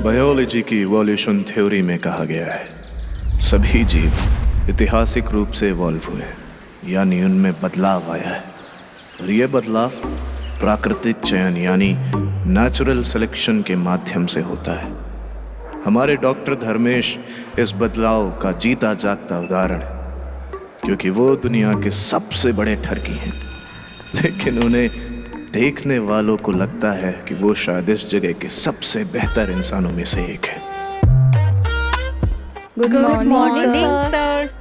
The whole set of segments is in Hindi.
बायोलॉजी की इवोल्यूशन थ्योरी में कहा गया है सभी जीव ऐतिहासिक रूप से इवॉल्व हुए हैं, यानी उनमें बदलाव आया है। और ये बदलाव प्राकृतिक चयन यानी नेचुरल सिलेक्शन के माध्यम से होता है। हमारे डॉक्टर धर्मेश इस बदलाव का जीता जागता उदाहरण है, क्योंकि वो दुनिया के सबसे बड़े ठरकी हैं, लेकिन उन्हें देखने वालों को लगता है कि वो शायद इस जगह के सबसे बेहतर इंसानों में से एक है। Good morning sir.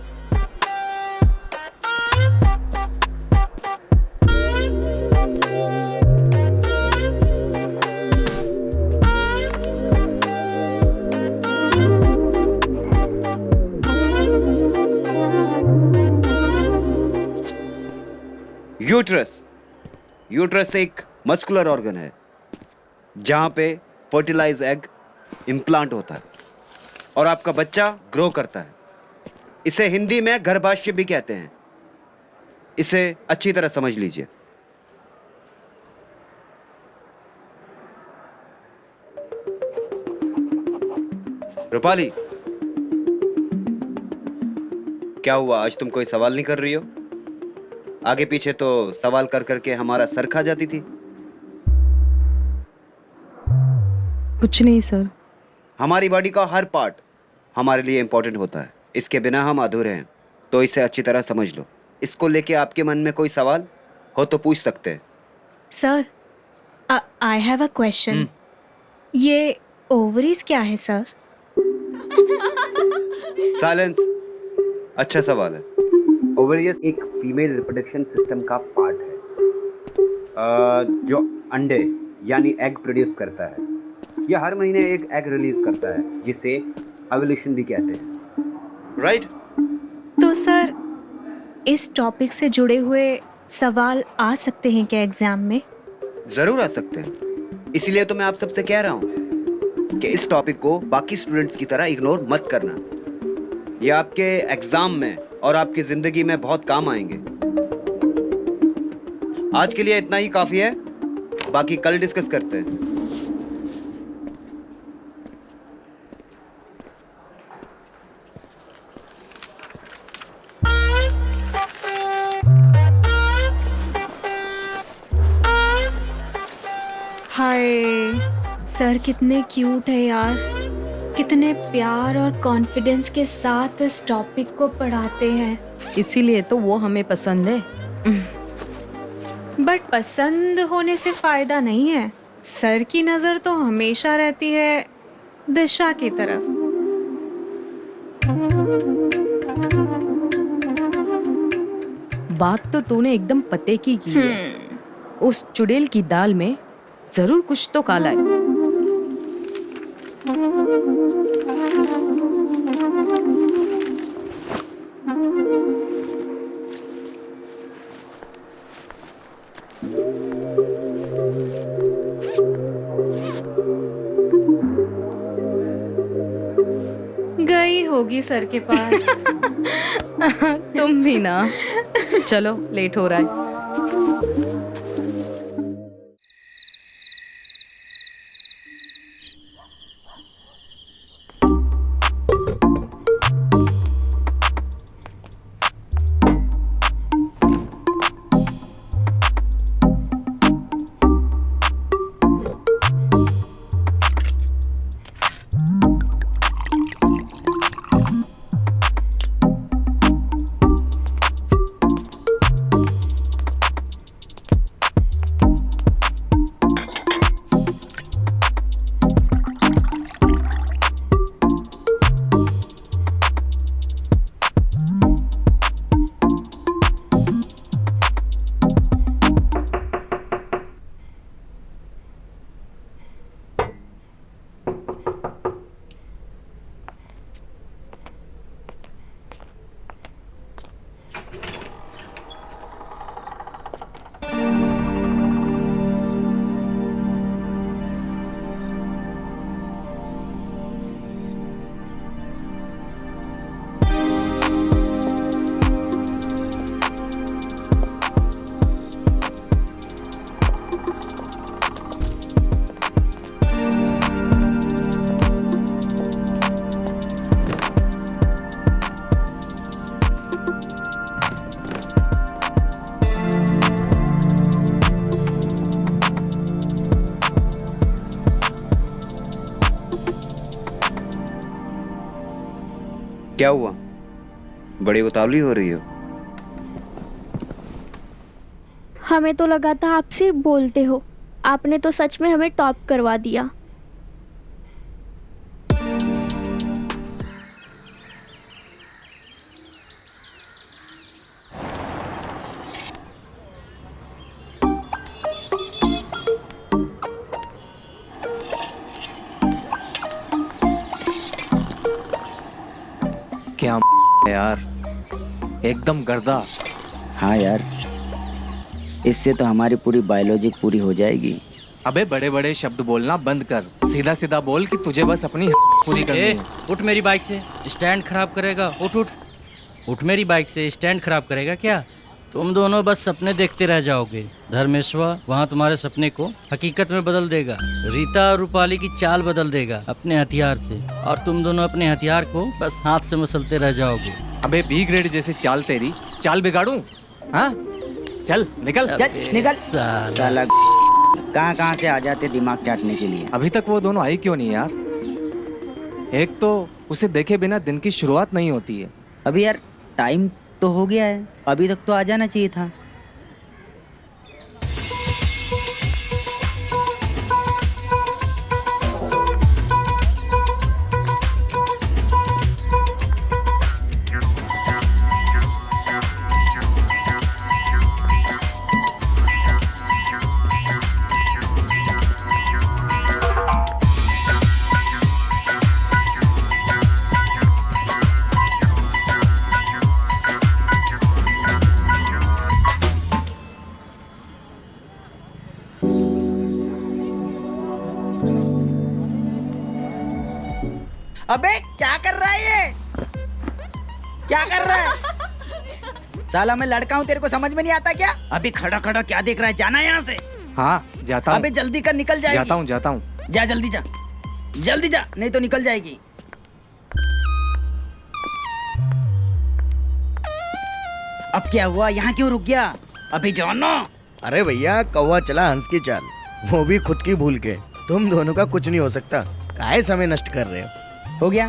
यूट्रस एक मस्कुलर ऑर्गन है जहां पे फर्टिलाइज एग इम्प्लांट होता है और आपका बच्चा ग्रो करता है। इसे हिंदी में गर्भाशय भी कहते हैं। इसे अच्छी तरह समझ लीजिए। रूपाली, क्या हुआ? आज तुम कोई सवाल नहीं कर रही हो? आगे पीछे तो सवाल कर करके हमारा सर खा जाती थी। कुछ नहीं सर। हमारी बॉडी का हर पार्ट हमारे लिए इंपॉर्टेंट होता है, इसके बिना हम अधूरे हैं। तो इसे अच्छी तरह समझ लो। इसको लेके आपके मन में कोई सवाल हो तो पूछ सकते हैं। Sir, I have a question. ये ओवरीज क्या है सर? साइलेंस। अच्छा सवाल है। ओवरियस एक फीमेल रिप्रोडक्शन सिस्टम का पार्ट है जो अंडे यानी एग प्रोड्यूस करता है। यह हर महीने एक एग रिलीज करता है जिसे ओव्यूलेशन भी कहते हैं। राइट? तो सर, इस टॉपिक से जुड़े हुए सवाल आ सकते हैं क्या एग्जाम में? जरूर आ सकते हैं। इसीलिए तो मैं आप सबसे कह रहा हूँ कि इस टॉपिक को बाकी स्टूडेंट्स की तरह इग्नोर मत करना। यह आपके एग्जाम में और आपकी जिंदगी में बहुत काम आएंगे। आज के लिए इतना ही काफी है, बाकी कल डिस्कस करते हैं। हाय, सर कितने क्यूट है यार। कितने प्यार और कॉन्फिडेंस के साथ इस टॉपिक को पढ़ाते हैं। इसीलिए तो वो हमें पसंद है। बट पसंद होने से फायदा नहीं है। सर की नजर तो हमेशा रहती है दिशा की तरफ। बात तो तूने एकदम पते की है। उस चुड़ैल की दाल में जरूर कुछ तो काला है। गई होगी सर के पास। तुम भी ना। चलो, लेट हो रहा है। क्या हुआ? बड़ी उतावली हो रही हो। हमें तो लगा था आप सिर्फ बोलते हो, आपने तो सच में हमें टॉप करवा दिया। क्या यार, एकदम गर्दा। हाँ यार, इससे तो हमारी पूरी बायोलॉजी पूरी हो जाएगी। अबे बड़े बड़े शब्द बोलना बंद कर, सीधा सीधा बोल कि तुझे बस अपनी पूरी करनी है। उठ मेरी बाइक से, स्टैंड खराब करेगा। उठ उठ उठ मेरी बाइक से, स्टैंड खराब करेगा क्या? तुम दोनों बस सपने देखते रह जाओगे। धर्मेश्वर वहाँ तुम्हारे सपने को हकीकत में बदल देगा। रीता और रूपाली की चाल बदल देगा अपने हथियार से, और तुम दोनों अपने हथियार को बस हाथ से मसलते रह जाओगे। अबे बी ग्रेड जैसी चाल, तेरी चाल बिगाड़ूं? हाँ चल निकल। निकल साला। साला कहाँ से आ जाते दिमाग चाटने के लिए। अभी तक वो दोनों आई क्यों नहीं यार? एक तो उसे देखे बिना दिन की शुरुआत नहीं होती है। अभी यार टाइम तो हो गया है, अभी तक तो आ जाना चाहिए था। अबे क्या कर रहा है ये? क्या कर रहा है? साला मैं लड़का हूँ, तेरे को समझ में नहीं आता क्या? अभी खड़ा खड़ा क्या देख रहा है? जाना यहाँ से। हाँ जाता हूँ। अबे जल्दी कर, निकल जाएगी। जाता हूँ। जा जल्दी जा, जल्दी जा, नहीं तो निकल जाएगी। अब क्या हुआ? यहाँ क्यों रुक गया? अभी जानो। अरे भैया, कौवा चला हंस की चाल, वो भी खुद की भूल के। तुम दोनों का कुछ नहीं हो सकता, काहे समय नष्ट कर रहे हो गया,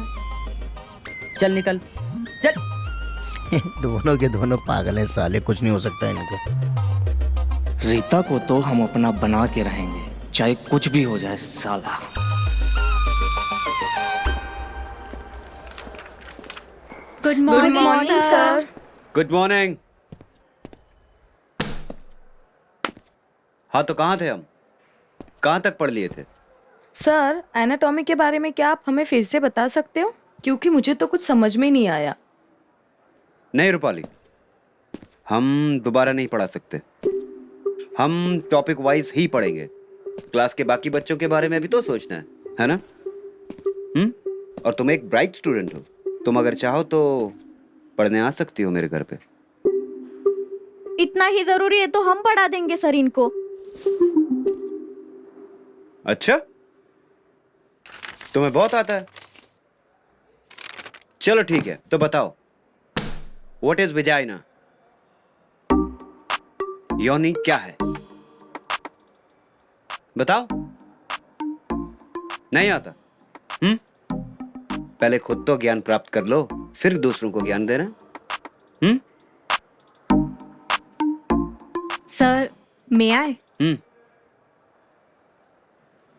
चल निकल चल। हो। दोनों के दोनों पागल हैं साले, कुछ नहीं हो सकता इनको। रीता को तो हम अपना बना के रहेंगे, चाहे कुछ भी हो जाए साला। Good morning sir. Good morning. हाँ तो कहाँ थे हम? कहाँ तक पढ़ लिए थे? सर एनाटॉमी के बारे में क्या आप हमें फिर से बता सकते हो, क्योंकि मुझे तो कुछ समझ में नहीं आया। नहीं रूपाली, हम दोबारा नहीं पढ़ा सकते। हम टॉपिक वाइज ही पढ़ेंगे। क्लास के बाकी बच्चों के बारे में भी तो सोचना है ना? और तुम एक ब्राइट स्टूडेंट हो, तुम अगर चाहो तो पढ़ने आ सकती हो मेरे घर पे। इतना ही जरूरी है तो हम पढ़ा देंगे सर इनको। अच्छा, तुम्हें बहुत आता है। चलो ठीक है, तो बताओ, व्हाट इज वेजाइना? योनि क्या है? बताओ। नहीं आता? पहले खुद तो ज्ञान प्राप्त कर लो, फिर दूसरों को ज्ञान देना। सर मे आई?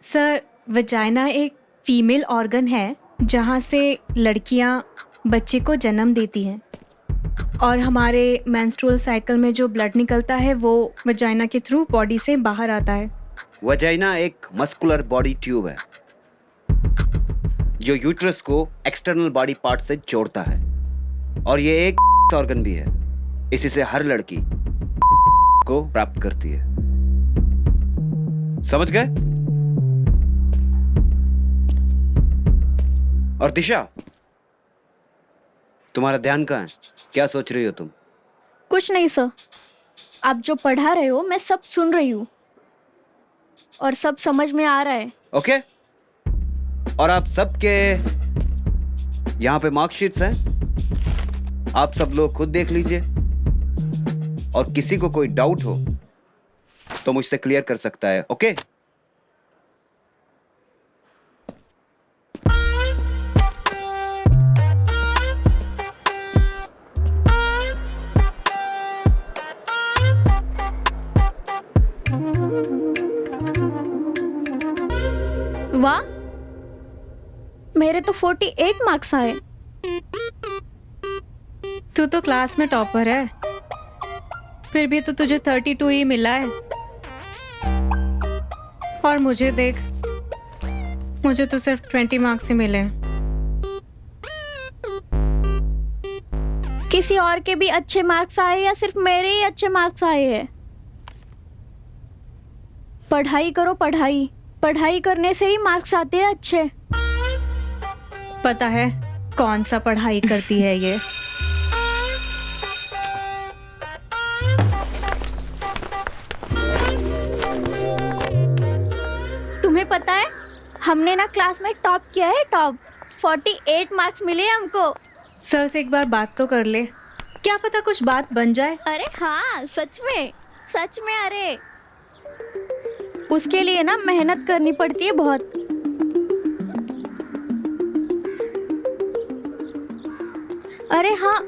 सर वजाइना एक फीमेल ऑर्गन है जहाँ से लड़कियाँ बच्चे को जन्म देती हैं, और हमारे मेंस्ट्रुअल साइकिल में जो ब्लड निकलता है वो वजाइना के थ्रू बॉडी से बाहर आता है। वजाइना एक मस्कुलर बॉडी ट्यूब है जो यूट्रस को एक्सटर्नल बॉडी पार्ट से जोड़ता है, और ये एक ऑर्गन भी है। इसी से हर लड़की को प्राप्त करती है। समझ गए? और दिशा, तुम्हारा ध्यान कहाँ है? क्या सोच रही हो तुम? कुछ नहीं सर, आप जो पढ़ा रहे हो मैं सब सुन रही हूँ और सब समझ में आ रहा है। ओके, और आप सबके यहाँ पे मार्कशीट्स हैं, आप सब लोग खुद देख लीजिए, और किसी को कोई डाउट हो तो मुझसे क्लियर कर सकता है। ओके? मेरे तो 48 मार्क्स आए। तू तो क्लास में टॉपर है, फिर भी तो तुझे 32 ही मिला है। और मुझे देख, मुझे तो सिर्फ 20 मार्क्स ही मिले। किसी और के भी अच्छे मार्क्स आए या सिर्फ मेरे ही अच्छे मार्क्स आए हैं? पढ़ाई करो, पढ़ाई पढ़ाई करने से ही मार्क्स आते हैं अच्छे। पता है कौन सा पढ़ाई करती है ये? तुम्हें पता है हमने ना क्लास में टॉप किया है, टॉप। 48 मार्क्स मिले हमको। सर से एक बार बात तो कर ले, क्या पता कुछ बात बन जाए। अरे हाँ, सच में सच में। अरे उसके लिए ना मेहनत करनी पड़ती है बहुत। अरे हाँ,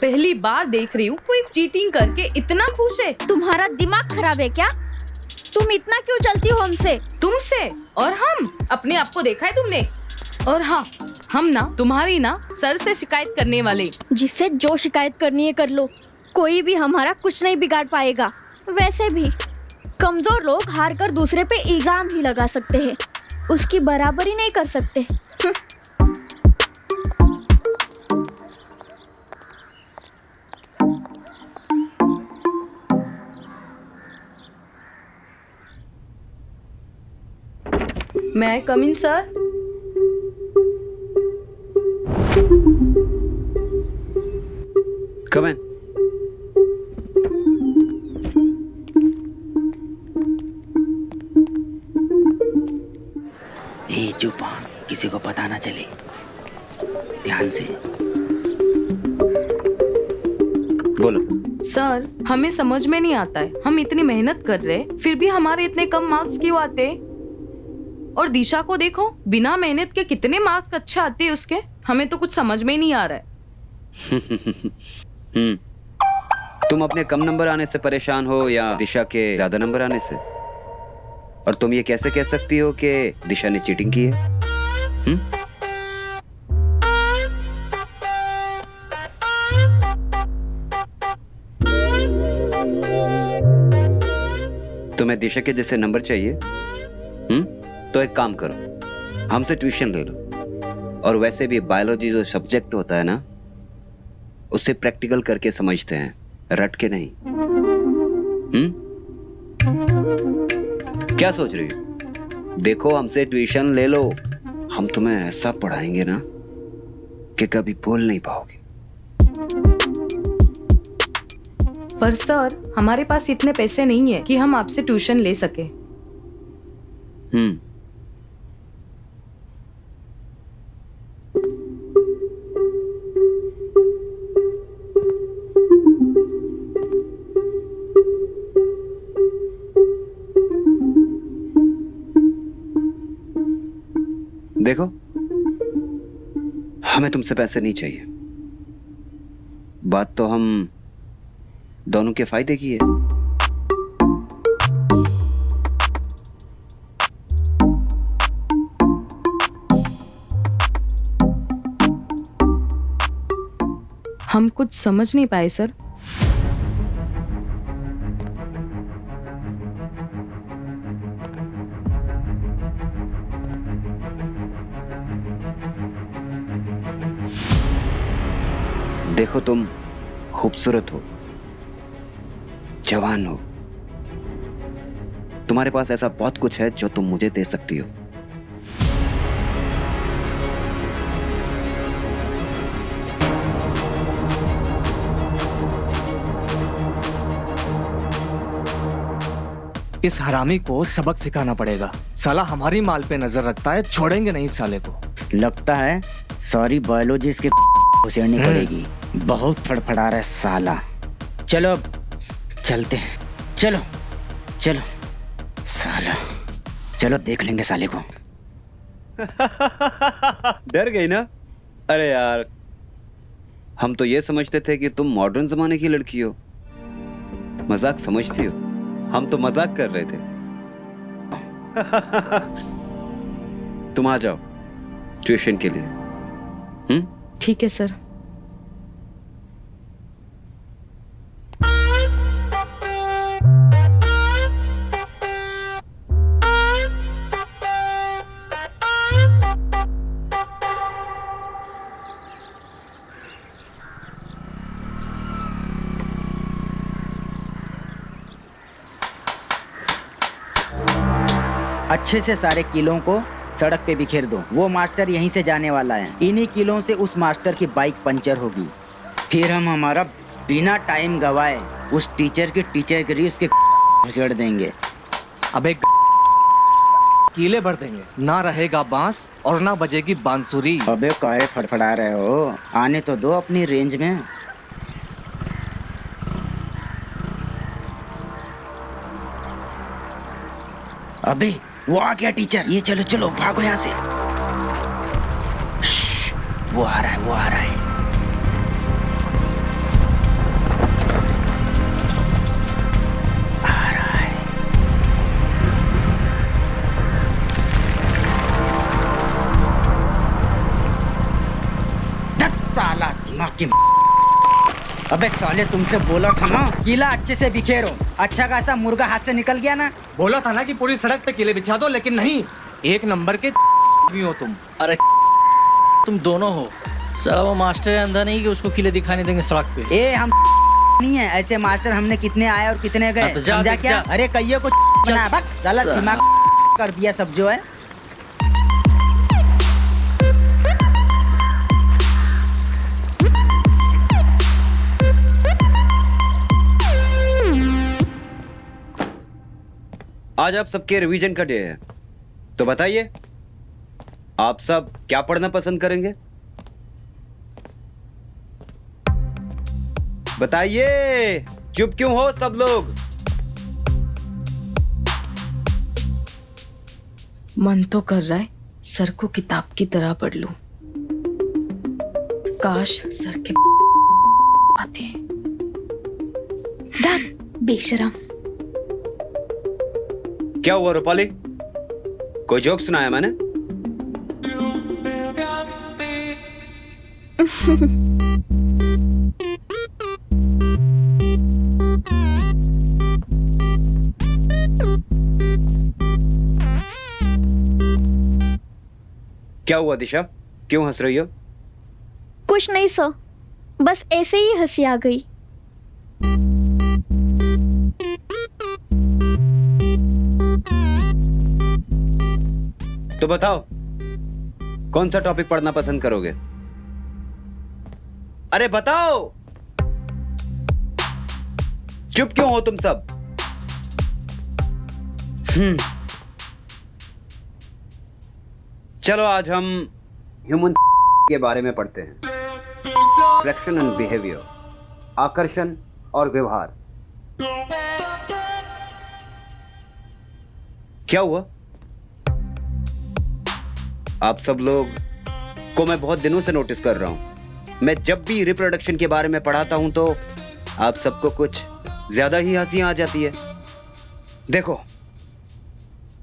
पहली बार देख रही हूँ कोई चीटिंग करके इतना खुश है। तुम्हारा दिमाग खराब है क्या? तुम इतना क्यों जलती हो हमसे? तुमसे? और हम अपने आप को देखा है तुमने? और हाँ, हम ना तुम्हारी ना सर से शिकायत करने वाले। जिससे जो शिकायत करनी है कर लो, कोई भी हमारा कुछ नहीं बिगाड़ पाएगा। वैसे भी कमजोर लोग हार कर दूसरे पे इल्जाम ही लगा सकते हैं, उसकी बराबरी नहीं कर सकते। May I come in, sir? Come in. ए चुप, किसी को पता ना चले, ध्यान से बोलो। सर, हमें समझ में नहीं आता है, हम इतनी मेहनत कर रहे फिर भी हमारे इतने कम मार्क्स क्यों आते? और दिशा को देखो, बिना मेहनत के कितने मार्क्स अच्छे आते हैं उसके। हमें तो कुछ समझ में ही नहीं आ रहा है। तुम अपने कम नंबर आने से परेशान हो या दिशा के ज्यादा नंबर आने से? और तुम ये कैसे कह सकती हो कि दिशा ने चीटिंग की है? तुम्हें दिशा के जैसे नंबर चाहिए? तो एक काम करो, हमसे ट्यूशन ले लो। और वैसे भी बायोलॉजी जो सब्जेक्ट होता है ना, उसे प्रैक्टिकल करके समझते हैं, रट के नहीं। क्या सोच रही हो? देखो, हमसे ट्यूशन ले लो, हम तुम्हें ऐसा पढ़ाएंगे ना कि कभी बोल नहीं पाओगे। पर सर, हमारे पास इतने पैसे नहीं है कि हम आपसे ट्यूशन ले सके। देखो, हमें तुमसे पैसे नहीं चाहिए, बात तो हम दोनों के फायदे की है। हम कुछ समझ नहीं पाए सर। देखो, तुम खूबसूरत हो, जवान हो, तुम्हारे पास ऐसा बहुत कुछ है जो तुम मुझे दे सकती हो। इस हरामी को सबक सिखाना पड़ेगा। साला हमारी माल पे नजर रखता है, छोड़ेंगे नहीं इस साले को। लगता है सारी बायोलॉजी इसके घुसेड़नी पड़ेगी। बहुत फड़फड़ा रहा है साला। चलो अब चलते हैं, चलो चलो साला, चलो देख लेंगे साले को। डर गई ना? अरे यार, हम तो ये समझते थे कि तुम मॉडर्न जमाने की लड़की हो, मजाक समझती हो। हम तो मजाक कर रहे थे। तुम आ जाओ ट्यूशन के लिए। ठीक है सर। अच्छे से सारे कीलों को सड़क पे बिखेर दो। वो मास्टर यहीं से जाने वाला है। इन्हीं कीलों से उस मास्टर की बाइक पंचर होगी। फिर हम हमारा बिना टाइम गवाए उस टीचर की टीचरगिरी उसके घुसेड़ देंगे। अबे कीले भर देंगे, ना रहेगा बांस और ना बजेगी बांसुरी। अबे काहे फड़फड़ा रहे हो? आने तो दो अपनी रेंज में। अबे वो आ गया टीचर। ये चलो चलो भागो यहाँ से। वो आ रहा है, वो आ रहा है। आ रहा है। दस साला दिमाग की। अबे साले तुमसे बोला था ना कीला अच्छे से बिखेरो। अच्छा खासा मुर्गा हाथ से निकल गया ना। बोला था ना कि पूरी सड़क पे कीले बिछा दो, लेकिन नहीं, एक नंबर के भी हो तुम। अरे तुम दोनों हो। साला वो मास्टर अंधा नहीं कि उसको किले दिखाने देंगे सड़क पे। ए हम नहीं है ऐसे मास्टर। हमने कितने आए और कितने गए, तो जा, समझा देख, क्या? जा। अरे कहिए कुछ बना बक गलत दिमाग कर दिया सब जो है। आज आप सबके रिवीजन का डे है, तो बताइए आप सब क्या पढ़ना पसंद करेंगे? बताइए, चुप क्यों हो सब लोग? मन तो कर रहा है सर को किताब की तरह पढ़ लूं। काश सर के आते हैं। बेशरम। क्या हुआ रूपाली, कोई जोक सुनाया मैंने? क्या हुआ दिशा, क्यों हंस रही हो? कुछ नहीं सर, बस ऐसे ही हंसी आ गई। तो बताओ कौन सा टॉपिक पढ़ना पसंद करोगे? अरे बताओ, चुप क्यों हो तुम सब? चलो आज हम ह्यूमन के बारे में पढ़ते हैं। अट्रैक्शन एंड बिहेवियर, आकर्षण और व्यवहार। क्या हुआ? आप सब लोग को मैं बहुत दिनों से नोटिस कर रहा हूं। मैं जब भी रिप्रोडक्शन के बारे में पढ़ाता हूं तो आप सबको कुछ ज्यादा ही हंसी आ जाती है। देखो,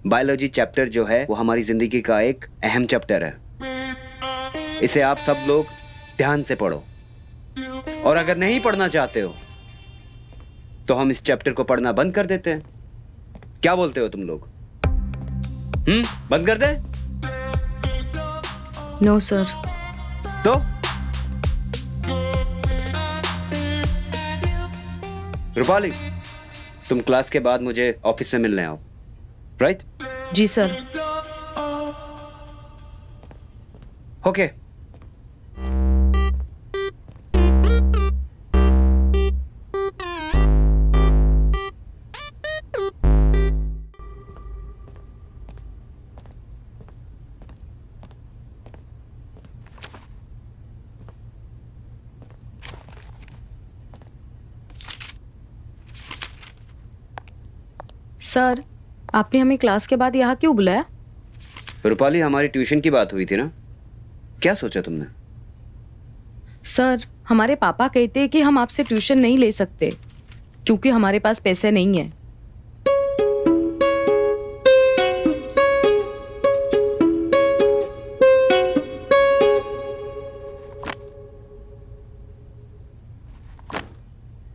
बायोलॉजी चैप्टर जो है वो हमारी जिंदगी का एक अहम चैप्टर है। इसे आप सब लोग ध्यान से पढ़ो, और अगर नहीं पढ़ना चाहते हो तो हम इस चैप्टर को पढ़ना बंद कर देते हैं। क्या बोलते हो तुम लोग? बंद कर दे? No sir. तो रूपाली, तुम क्लास के बाद मुझे ऑफिस से मिलने आओ, राइट? जी सर। ओके। सर, आपने हमें क्लास के बाद यहाँ क्यों बुलाया? रूपाली, हमारी ट्यूशन की बात हुई थी ना, क्या सोचा तुमने? सर, हमारे पापा कहते हैं कि हम आपसे ट्यूशन नहीं ले सकते क्योंकि हमारे पास पैसे नहीं है।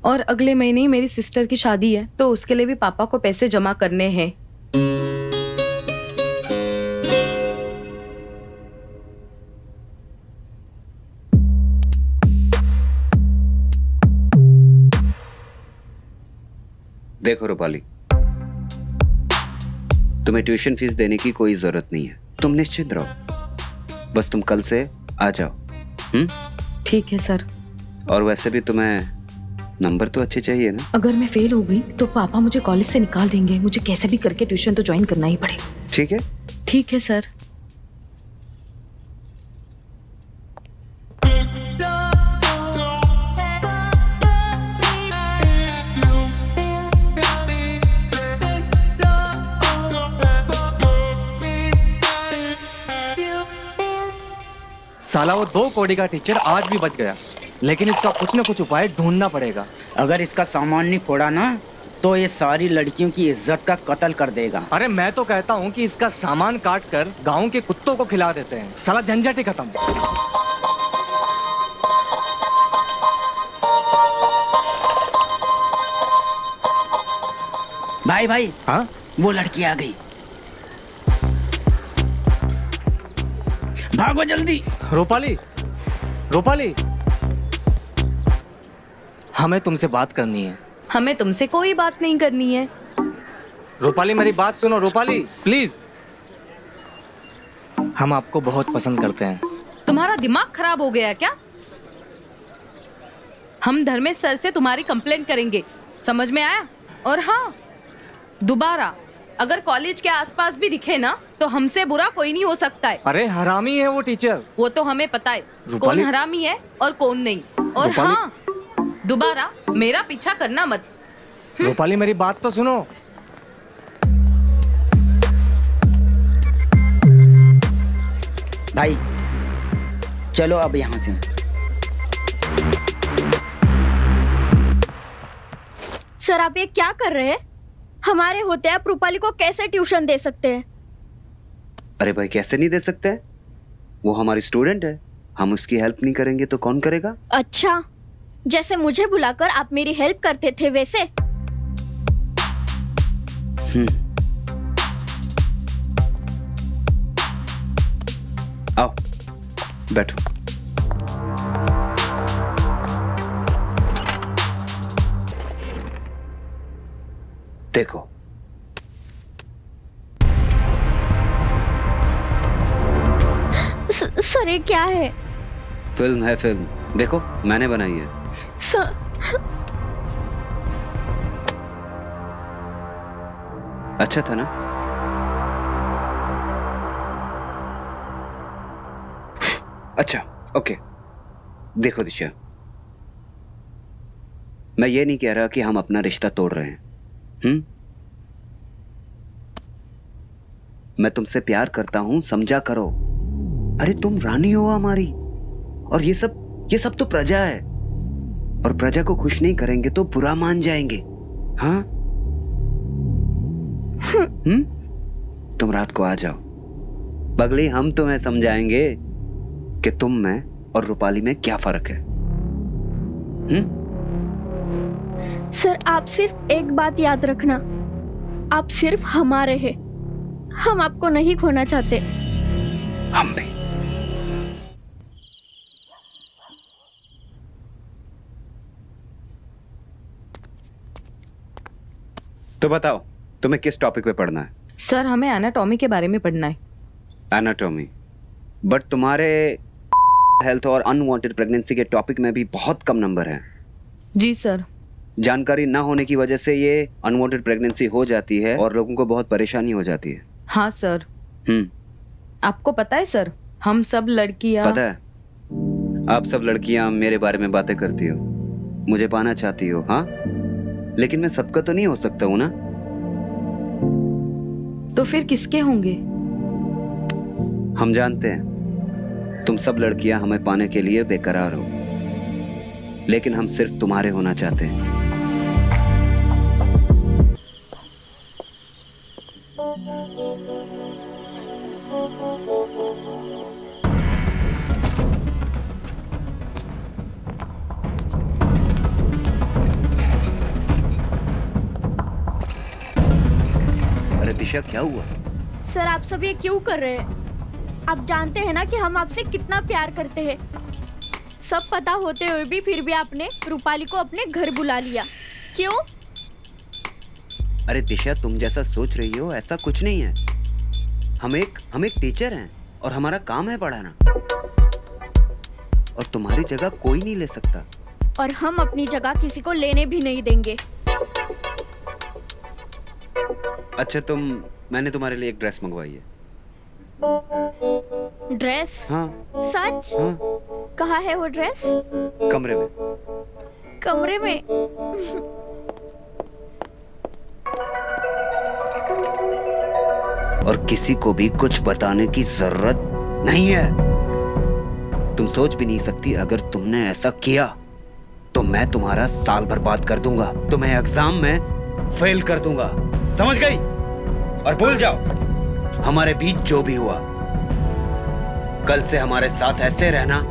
और अगले महीने ही मेरी सिस्टर की शादी है, तो उसके लिए भी पापा को पैसे जमा करने हैं। देखो रूपाली, तुम्हें ट्यूशन फीस देने की कोई जरूरत नहीं है, तुम निश्चिंत रहो, बस तुम कल से आ जाओ। ठीक है सर। और वैसे भी तुम्हें नंबर तो अच्छे चाहिए ना। अगर मैं फेल हो गई तो पापा मुझे कॉलेज से निकाल देंगे, मुझे कैसे भी करके ट्यूशन तो ज्वाइन करना ही पड़ेगा। ठीक है। ठीक है सर। साला वो 2 कौड़ी का टीचर आज भी बच गया, लेकिन इसका कुछ न कुछ उपाय ढूंढना पड़ेगा। अगर इसका सामान नहीं फोड़ा ना तो ये सारी लड़कियों की इज्जत का कत्ल कर देगा। अरे मैं तो कहता हूँ कि इसका सामान काट कर गाँव के कुत्तों को खिला देते हैं, साला झंझट ही खत्म। भाई भाई, हाँ, वो लड़की आ गई, भागो जल्दी। रूपाली, रूपाली, हमें तुमसे बात करनी है। हमें तुमसे कोई बात नहीं करनी है। रूपाली मेरी बात सुनो, रूपाली प्लीज। हम आपको बहुत पसंद करते हैं। तुम्हारा दिमाग खराब हो गया क्या? हम धर्मेश सर से तुम्हारी कंप्लेंट करेंगे, समझ में आया? और हाँ, दोबारा अगर कॉलेज के आसपास भी दिखे ना तो हमसे बुरा कोई नहीं हो सकता है। अरे हरामी है वो टीचर। वो तो हमें पता है कौन हरामी है और कौन नहीं। और हाँ, दोबारा मेरा पीछा करना मत। रूपाली मेरी बात तो सुनो। भाई चलो अब यहाँ से। सर आप ये क्या कर रहे हैं? हमारे होते आप रूपाली को कैसे ट्यूशन दे सकते हैं? अरे भाई कैसे नहीं दे सकते, वो हमारी स्टूडेंट है, हम उसकी हेल्प नहीं करेंगे तो कौन करेगा? अच्छा, जैसे मुझे बुलाकर आप मेरी हेल्प करते थे वैसे? आओ बैठो। देखो सर ये क्या है? फिल्म है, फिल्म देखो मैंने बनाई है। सर अच्छा था ना? अच्छा ओके, देखो दिशा, मैं ये नहीं कह रहा कि हम अपना रिश्ता तोड़ रहे हैं। मैं तुमसे प्यार करता हूं, समझा करो। अरे तुम रानी हो हमारी, और ये सब तो प्रजा है, और प्रजा को खुश नहीं करेंगे तो बुरा मान जाएंगे। हाँ तुम रात को आ जाओ, पगली, हम तुम्हें समझाएंगे कि तुम में और रूपाली में क्या फर्क है। सर आप सिर्फ एक बात याद रखना, आप सिर्फ हमारे हैं, हम आपको नहीं खोना चाहते। हम भी। तो बताओ तुम्हें किस टॉपिक पे पढ़ना है? सर हमें एनाटॉमी के बारे में पढ़ना है। एनाटॉमी? बट तुम्हारे हेल्थ और अनवांटेड प्रेगनेंसी के टॉपिक में भी बहुत कम नंबर हैं। जी सर। जानकारी ना होने की वजह से ये अनवांटेड प्रेगनेंसी हो जाती है और लोगों को बहुत परेशानी हो जाती है। हाँ सर। आपको पता है सर, हम सब लड़कियां। पता है, आप सब लड़कियां मेरे बारे में बातें करती हो, मुझे पाना चाहती हो। हाँ, लेकिन मैं सबका तो नहीं हो सकता हूं ना। तो फिर किसके होंगे? हम जानते हैं तुम सब लड़कियां हमें पाने के लिए बेकरार हो, लेकिन हम सिर्फ तुम्हारे होना चाहते हैं। दिशा क्या हुआ? सर आप सब ये क्यों कर रहे हैं? आप जानते हैं ना कि हम आपसे कितना प्यार करते हैं। सब पता होते हुए भी फिर भी आपने रूपाली को अपने घर बुला लिया, क्यों? अरे दिशा, तुम जैसा सोच रही हो ऐसा कुछ नहीं है। हम एक टीचर हैं और हमारा काम है पढ़ाना, और तुम्हारी जगह कोई नहीं ले सकता। और हम अपनी जगह किसी को लेने भी नहीं देंगे। अच्छा, मैंने तुम्हारे लिए एक ड्रेस मंगवाई है। ड्रेस? हाँ। सच? हाँ। कहाँ है वो ड्रेस? कमरे में। कमरे में? और किसी को भी कुछ बताने की जरूरत नहीं है। तुम सोच भी नहीं सकती, अगर तुमने ऐसा किया तो मैं तुम्हारा साल बर्बाद कर दूंगा, तुम्हें एग्जाम में फेल कर दूंगा, समझ गई? और भूल जाओ हमारे बीच जो भी हुआ। कल से हमारे साथ ऐसे रहना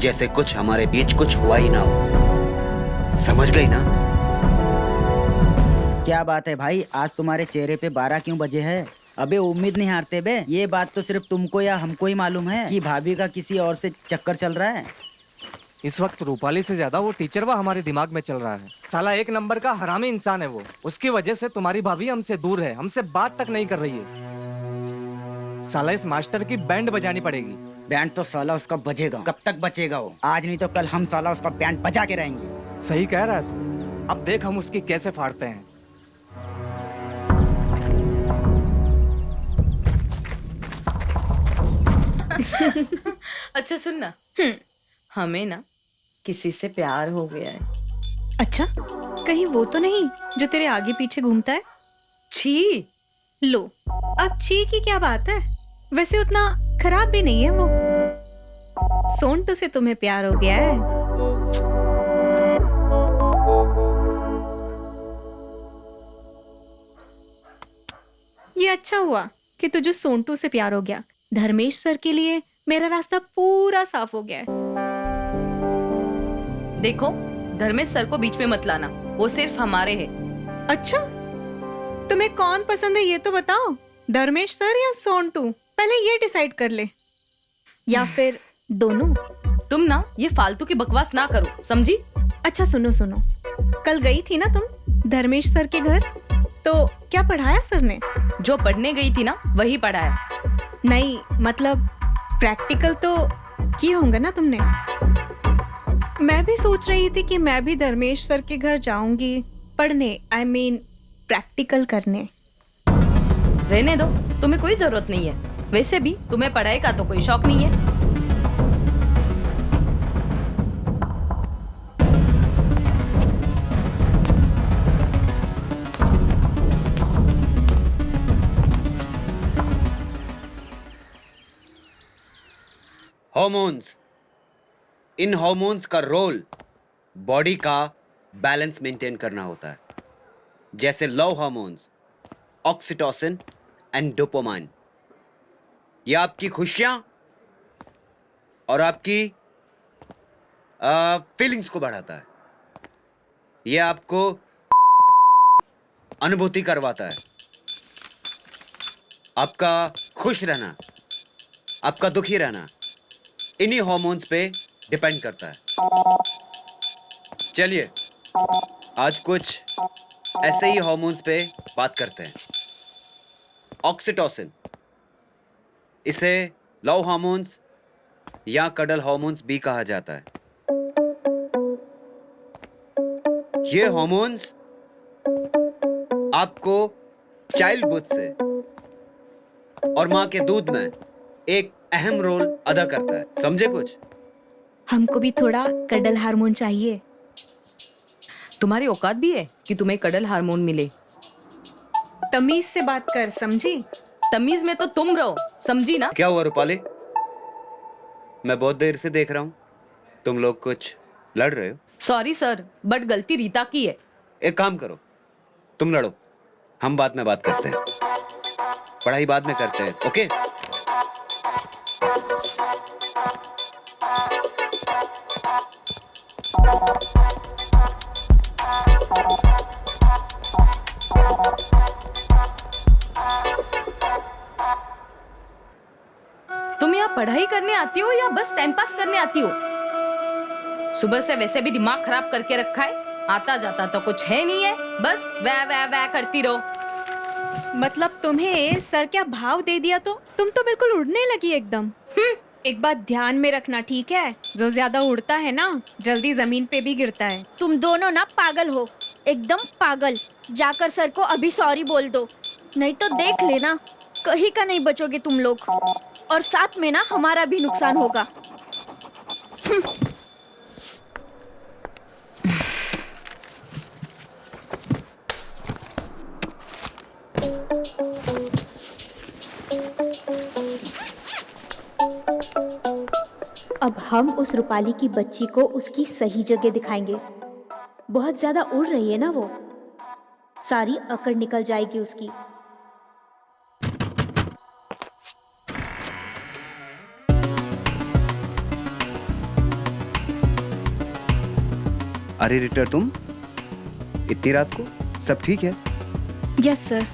जैसे कुछ हमारे बीच कुछ हुआ ही ना हो, समझ गई ना? क्या बात है भाई, आज तुम्हारे चेहरे पे 12 क्यों बजे है? अबे उम्मीद नहीं हारते बे। ये बात तो सिर्फ तुमको या हमको ही मालूम है कि भाभी का किसी और से चक्कर चल रहा है। इस वक्त रूपाली से ज्यादा वो टीचर वो हमारे दिमाग में चल रहा है। साला एक नंबर का हरामी इंसान है वो। उसकी वजह से तुम्हारी भाभी हमसे दूर है, हमसे बात तक नहीं कर रही है। साला इस मास्टर की बैंड बजानी पड़ेगी। बैंड तो साला उसका बजेगा। कब तक बचेगा वो? आज नहीं तो कल हम साला उसका बैंड बजा के रहेंगे। सही कह रहा है तू। अब देख हम उसकी कैसे फाड़ते हैं। अच्छा सुन ना, हमें ना किसी से प्यार हो गया है। अच्छा, कहीं वो तो नहीं जो तेरे आगे पीछे घूमता है? छी। लो, अब छी की क्या बात है? वैसे उतना खराब भी नहीं है वो। सोंटू से तुम्हें प्यार हो गया है? ये अच्छा हुआ कि तुझे सोंटू से प्यार हो गया। धर्मेश सर के लिए मेरा रास्ता पूरा साफ हो गया है। देखो, धर्मेश सर को बीच में मत लाना, वो सिर्फ हमारे हैं। अच्छा, तुम्हें कौन पसंद है ये तो बताओ। धर्मेश सर या सोंटू? पहले ये डिसाइड कर ले, या फिर दोनों। तुम ना ये फालतू की बकवास ना करो, समझी? अच्छा सुनो सुनो, कल गई थी ना तुम धर्मेश सर के घर, तो क्या पढ़ाया सर ने? जो पढ़ने गई थी ना वही पढ़ाया। नहीं, मतलब प्रैक्टिकल तो किए होंगे ना तुमने। मैं भी सोच रही थी कि मैं भी धर्मेश सर के घर जाऊंगी पढ़ने, आई मीन प्रैक्टिकल करने। रहने दो, तुम्हें कोई जरूरत नहीं है। वैसे भी तुम्हें पढ़ाई का तो कोई शौक नहीं है। हॉर्मोन्स, इन हॉर्मोन्स का रोल बॉडी का बैलेंस मेंटेन करना होता है, जैसे love hormones, oxytocin and dopamine. ये आपकी खुशियां और आपकी फीलिंग्स को बढ़ाता है। ये आपको अनुभूति करवाता है। आपका खुश रहना, आपका दुखी रहना इन्हीं हॉर्मोन्स पे डिपेंड करता है। चलिए आज कुछ ऐसे ही हॉर्मोन्स पे बात करते हैं। ऑक्सीटोसिन, इसे लव हार्मोन्स या कडल हार्मोन्स भी कहा जाता है। ये हार्मोन्स आपको चाइल्डहुड से और मां के दूध में एक अहम रोल अदा करता है, समझे कुछ? हमको भी थोड़ा कडल हार्मोन चाहिए। तुम्हारी औकात भी है कि तुम्हें कडल हार्मोन मिले? तमीज से बात कर, समझी? तमीज में तो तुम रहो, समझी ना? क्या हुआ रूपाली? मैं बहुत देर से देख रहा हूं तुम लोग कुछ लड़ रहे हो। सॉरी सर, बट गलती रीता की है। एक काम करो, तुम लड़ो, हम बाद में बात करते हैं, पढ़ाई बाद में करते हैं, ओके? पढ़ाई करने आती हो या बस टाइम पास करने आती हो? सुबह से वैसे भी दिमाग खराब करके रखा है, आता जाता तो कुछ है नहीं है, बस वै वै वै करती रहो। मतलब तुम्हें सर क्या भाव दे दिया तो तुम तो बिल्कुल उड़ने लगी एकदम। एक बात ध्यान में रखना, ठीक है? जो ज्यादा उड़ता है ना जल्दी जमीन पे भी गिरता है। तुम दोनों ना पागल हो, एकदम पागल। जाकर सर को अभी सॉरी बोल दो, नहीं तो देख लेना कहीं का नहीं बचोगे तुम लोग, और साथ में ना हमारा भी नुकसान होगा। अब हम उस रूपाली की बच्ची को उसकी सही जगह दिखाएंगे। बहुत ज्यादा उड़ रही है ना वो, सारी अकड़ निकल जाएगी उसकी। अरे रिटर, तुम इतनी रात को? सब ठीक है? यस सर,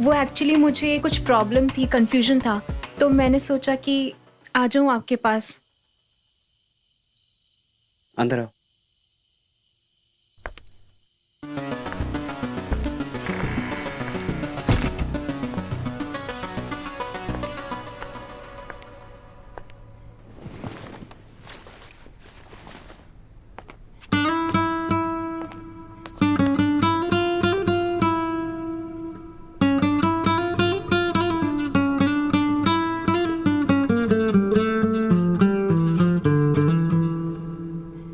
वो एक्चुअली मुझे कुछ प्रॉब्लम थी, कंफ्यूजन था, तो मैंने सोचा कि आ जाऊं आपके पास। अंदर आओ।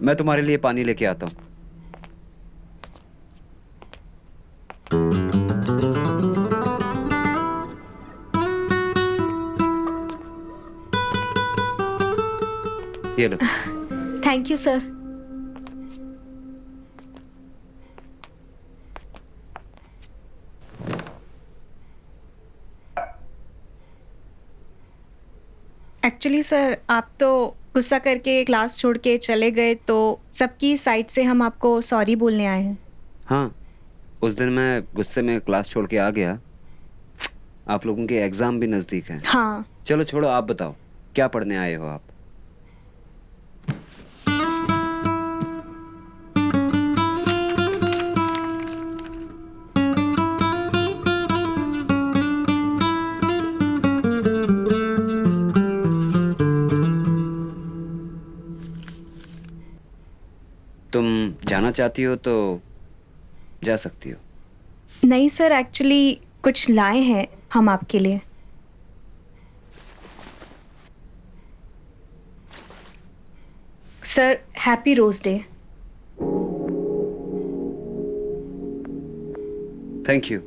मैं तुम्हारे लिए पानी लेके आता हूँ। ये लो। Thank you sir. Actually sir, आप तो गुस्सा करके क्लास छोड़ के चले गए, तो सबकी साइड से हम आपको सॉरी बोलने आए हैं। हाँ, उस दिन मैं गुस्से में क्लास छोड़ के आ गया। आप लोगों के एग्जाम भी नजदीक हैं। हाँ। चलो छोड़ो, आप बताओ क्या पढ़ने आए हो आप? तुम जाना चाहती हो तो जा सकती हो। नहीं सर, एक्चुअली कुछ लाए हैं हम आपके लिए। Sir, happy rose day. Thank you.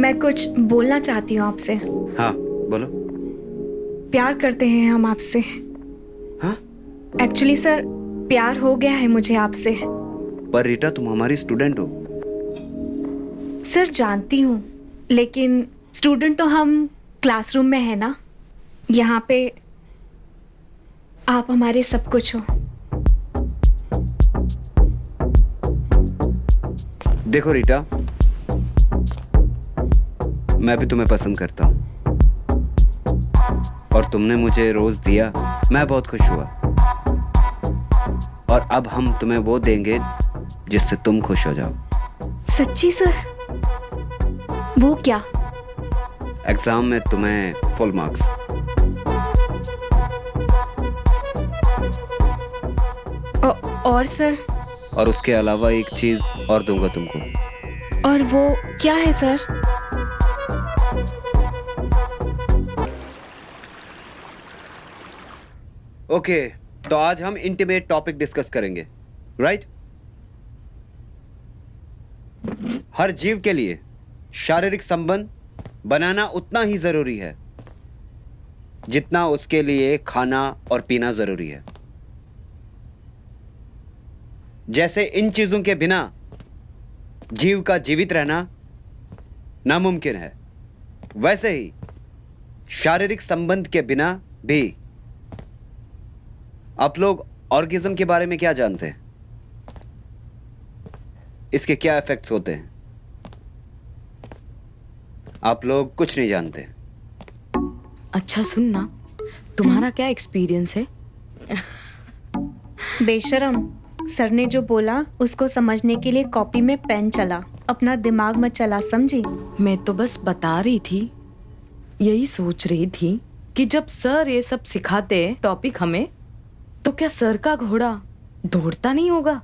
मैं कुछ बोलना चाहती हूँ आपसे। हाँ बोलो। प्यार करते हैं हम आपसे। हाँ? एक्चुअली सर, प्यार हो गया है मुझे आपसे। पर रीटा, तुम हमारी स्टूडेंट हो। सर जानती हूँ, लेकिन स्टूडेंट तो हम क्लासरूम में है ना, यहाँ पे आप हमारे सब कुछ हो। देखो रीटा, मैं भी तुम्हें पसंद करता हूँ और तुमने मुझे रोज दिया, मैं बहुत खुश हुआ। और अब हम तुम्हें वो देंगे जिससे तुम खुश हो जाओ। सच्ची सर? वो क्या? एग्जाम में तुम्हें फुल मार्क्स। और सर? और उसके अलावा एक चीज और दूंगा तुमको। और वो क्या है सर? ओके, तो आज हम इंटीमेट टॉपिक डिस्कस करेंगे, राइट? हर जीव के लिए शारीरिक संबंध बनाना उतना ही जरूरी है जितना उसके लिए खाना और पीना जरूरी है। जैसे इन चीजों के बिना जीव का जीवित रहना नामुमकिन है, वैसे ही शारीरिक संबंध के बिना भी। आप लोग ऑर्गेज्म के बारे में क्या जानते हैं? इसके क्या इफेक्ट्स होते हैं? आप लोग कुछ नहीं जानते। अच्छा सुन ना, तुम्हारा क्या एक्सपीरियंस है? बेशरम, सर ने जो बोला उसको समझने के लिए कॉपी में पेन चला, अपना दिमाग मत चला, समझी? मैं तो बस बता रही थी, यही सोच रही थी कि जब सर ये सब सिखाते टॉपिक हमें, तो क्या सर का घोड़ा दौड़ता नहीं होगा?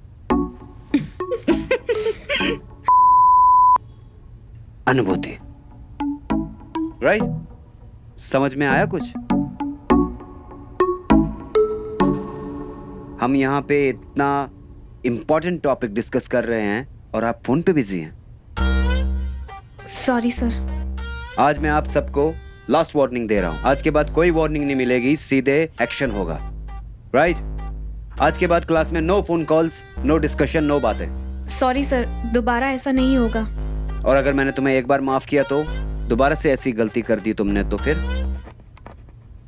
अनुभूति, राइट? समझ में आया कुछ? हम यहाँ पे इतना इंपॉर्टेंट टॉपिक डिस्कस कर रहे हैं और आप फोन पे बिजी हैं। Sorry sir. आज मैं आप सबको लास्ट वार्निंग दे रहा हूँ। आज के बाद कोई वार्निंग नहीं मिलेगी, सीधे एक्शन होगा, राइट? आज के बाद क्लास में no phone calls, no discussion, no बातें। सॉरी सर, दोबारा ऐसा नहीं होगा। और अगर मैंने तुम्हें एक बार माफ किया तो दोबारा से ऐसी गलती कर दी तुमने तो फिर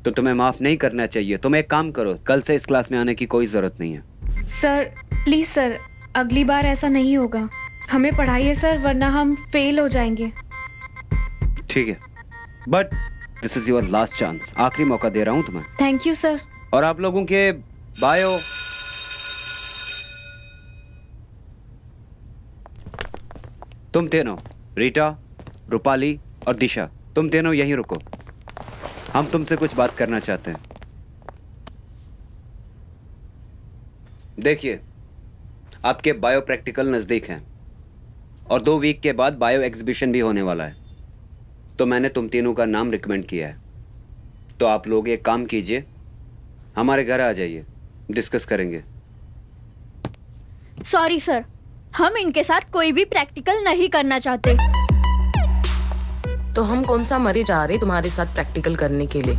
तो तुम्हें माफ नहीं करना चाहिए। तुम एक काम करो, कल से इस क्लास में आने की कोई जरूरत नहीं है। सर प्लीज सर, अगली बार ऐसा नहीं होगा। हमें पढ़ाइए सर, वरना हम फेल हो जाएंगे। ठीक है, but this is your last chance. आखिरी मौका दे रहा हूँ तुम्हें। Thank you sir. और आप लोगों के बायो तुम तीनों, रीटा, रूपाली और दिशा, तुम तीनों यहीं रुको। हम तुमसे कुछ बात करना चाहते हैं। देखिए, आपके बायो प्रैक्टिकल नज़दीक हैं और 2 वीक के बाद बायो एग्जीबिशन भी होने वाला है। तो मैंने तुम तीनों का नाम रिकमेंड किया है। तो आप लोग एक काम कीजिए, हमारे घर आ जाइए, डिस्कस करेंगे। सॉरी सर, हम इनके साथ कोई भी प्रैक्टिकल नहीं करना चाहते। तो हम कौन सा मरे जा रहे तुम्हारे साथ प्रैक्टिकल करने के लिए?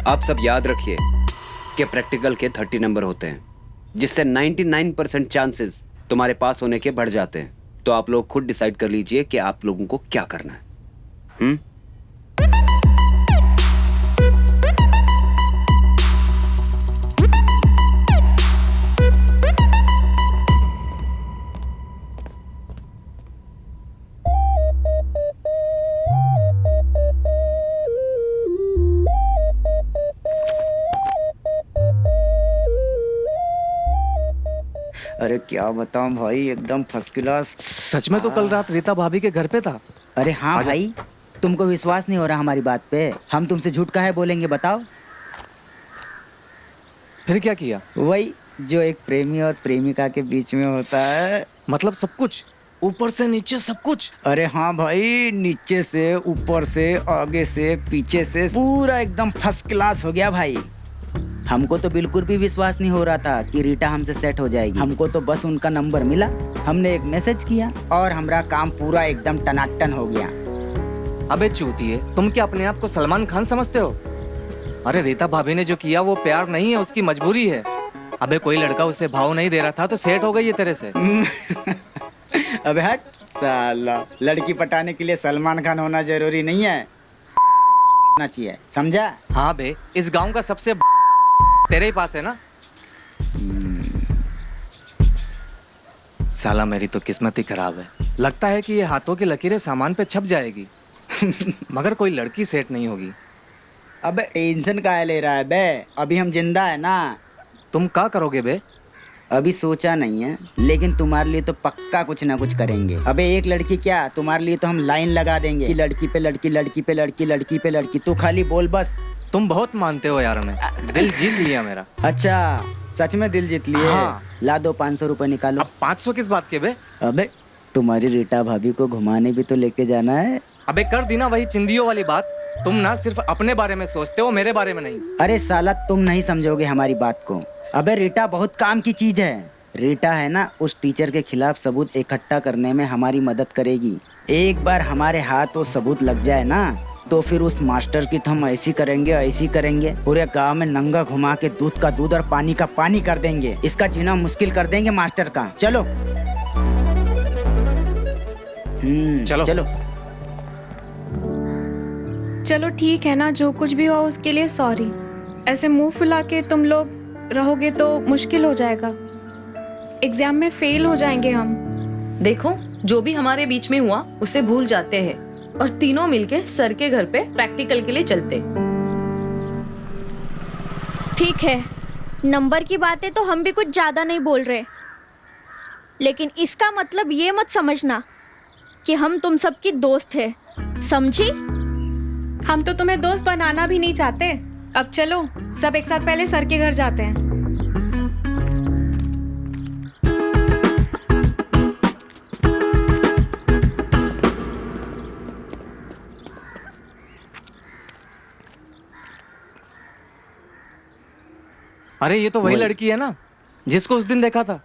आप सब याद रखिए कि प्रैक्टिकल के 30 नंबर होते हैं, जिससे 99% चांसेस तुम्हारे पास होने के बढ़ जाते हैं। तो आप लोग खुद डिसाइड कर लीजिए कि आप लोगों को क्या करना है। अरे क्या बताऊं भाई, एकदम फर्स्ट क्लास। सच में तो कल रात रीता भाभी के घर पे था। अरे हाँ भाई, तुमको विश्वास नहीं हो रहा हमारी बात पे? हम तुमसे झूठ काहे बोलेंगे बताओ? फिर क्या किया? वही जो एक प्रेमी और प्रेमिका के बीच में होता है। मतलब सब कुछ, ऊपर से नीचे सब कुछ? अरे हाँ भाई, नीचे से, ऊपर से, आगे से, पीछे से, पूरा एकदम फर्स्ट क्लास हो गया भाई। हमको तो बिल्कुल भी विश्वास नहीं हो रहा था कि रीटा हमसे सेट हो जाएगी। हमको तो बस उनका नंबर मिला, हमने एक मैसेज किया और हमारा काम पूरा एकदम टनाटन हो गया। अबे चूतिए, तुम क्या अपने आप को सलमान खान समझते हो? अरे रीता भाभी ने जो किया वो प्यार नहीं है, उसकी मजबूरी है। अबे कोई लड़का उसे भाव नहीं दे रहा था तो सेट हो गई है तेरे से। अबे हट साला, लड़की पटाने के लिए सलमान खान होना जरूरी नहीं है, ना चाहिए, समझा? हाँ बे, इस गांव का सबसे तेरे ही पास है ना। साला मेरी तो किस्मत ही खराब है। लगता है कि ये हाथों की लकीरें सामान पे छप जाएगी मगर कोई लड़की सेट नहीं होगी। अबे टेंशन काहे ले रहा है बे, अभी हम जिंदा है ना। तुम क्या करोगे बे? अभी सोचा नहीं है, लेकिन तुम्हारे लिए तो पक्का कुछ ना कुछ करेंगे। अबे एक लड़की क्या, तुम्हारे लिए तो हम लाइन लगा देंगे कि लड़की पे लड़की, लड़की पे लड़की, लड़की पे लड़की। तू खाली बोल बस। तुम बहुत मानते हो यार, हमें दिल जीत लिया मेरा। अच्छा सच में दिल जीत लिए? हाँ। ला दो 500 रुपए निकालो। अब 500 किस बात के बे? अबे तुम्हारी रीटा भाभी को घुमाने भी तो लेके जाना है। अबे कर दी ना वही चिंदियों वाली बात। तुम ना सिर्फ अपने बारे में सोचते हो, मेरे बारे में नहीं। अरे साला तुम नहीं समझोगे हमारी बात को। अबे रीटा बहुत काम की चीज है। रीटा है ना, उस टीचर के खिलाफ सबूत इकट्ठा करने में हमारी मदद करेगी। एक बार हमारे हाथ वो सबूत लग जाए ना, तो फिर उस मास्टर की तो हम ऐसी करेंगे, पूरे गांव में नंगा घुमा के दूध का दूध और पानी का पानी कर देंगे। इसका जीना मुश्किल कर देंगे मास्टर का। चलो चलो चलो चलो ठीक है ना, जो कुछ भी हुआ उसके लिए सॉरी। ऐसे मुंह फुला के तुम लोग रहोगे तो मुश्किल हो जाएगा, एग्जाम में फेल हो जाएंगे हम। देखो जो भी हमारे बीच में हुआ उसे भूल जाते हैं और तीनों मिलके सर के घर पे प्रैक्टिकल के लिए चलते। ठीक है, नंबर की बातें तो हम भी कुछ ज़्यादा नहीं बोल रहे, लेकिन इसका मतलब ये मत समझना कि हम तुम सबकी दोस्त है, समझी? हम तो तुम्हें दोस्त बनाना भी नहीं चाहते। अब चलो सब एक साथ पहले सर के घर जाते हैं। अरे ये तो वही लड़की है ना जिसको उस दिन देखा था।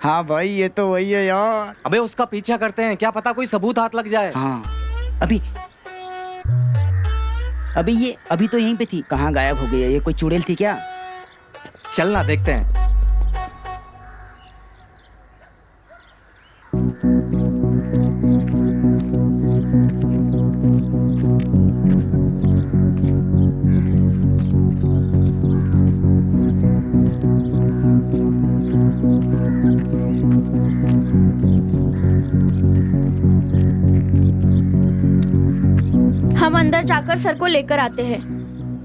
हाँ भाई ये तो वही है यार। अबे उसका पीछा करते हैं, क्या पता कोई सबूत हाथ लग जाए। हाँ अभी तो यहीं पे थी, कहाँ गायब हो गई है? ये कोई चुड़ैल थी क्या? चल ना देखते हैं। हम अंदर जाकर सर को लेकर आते हैं।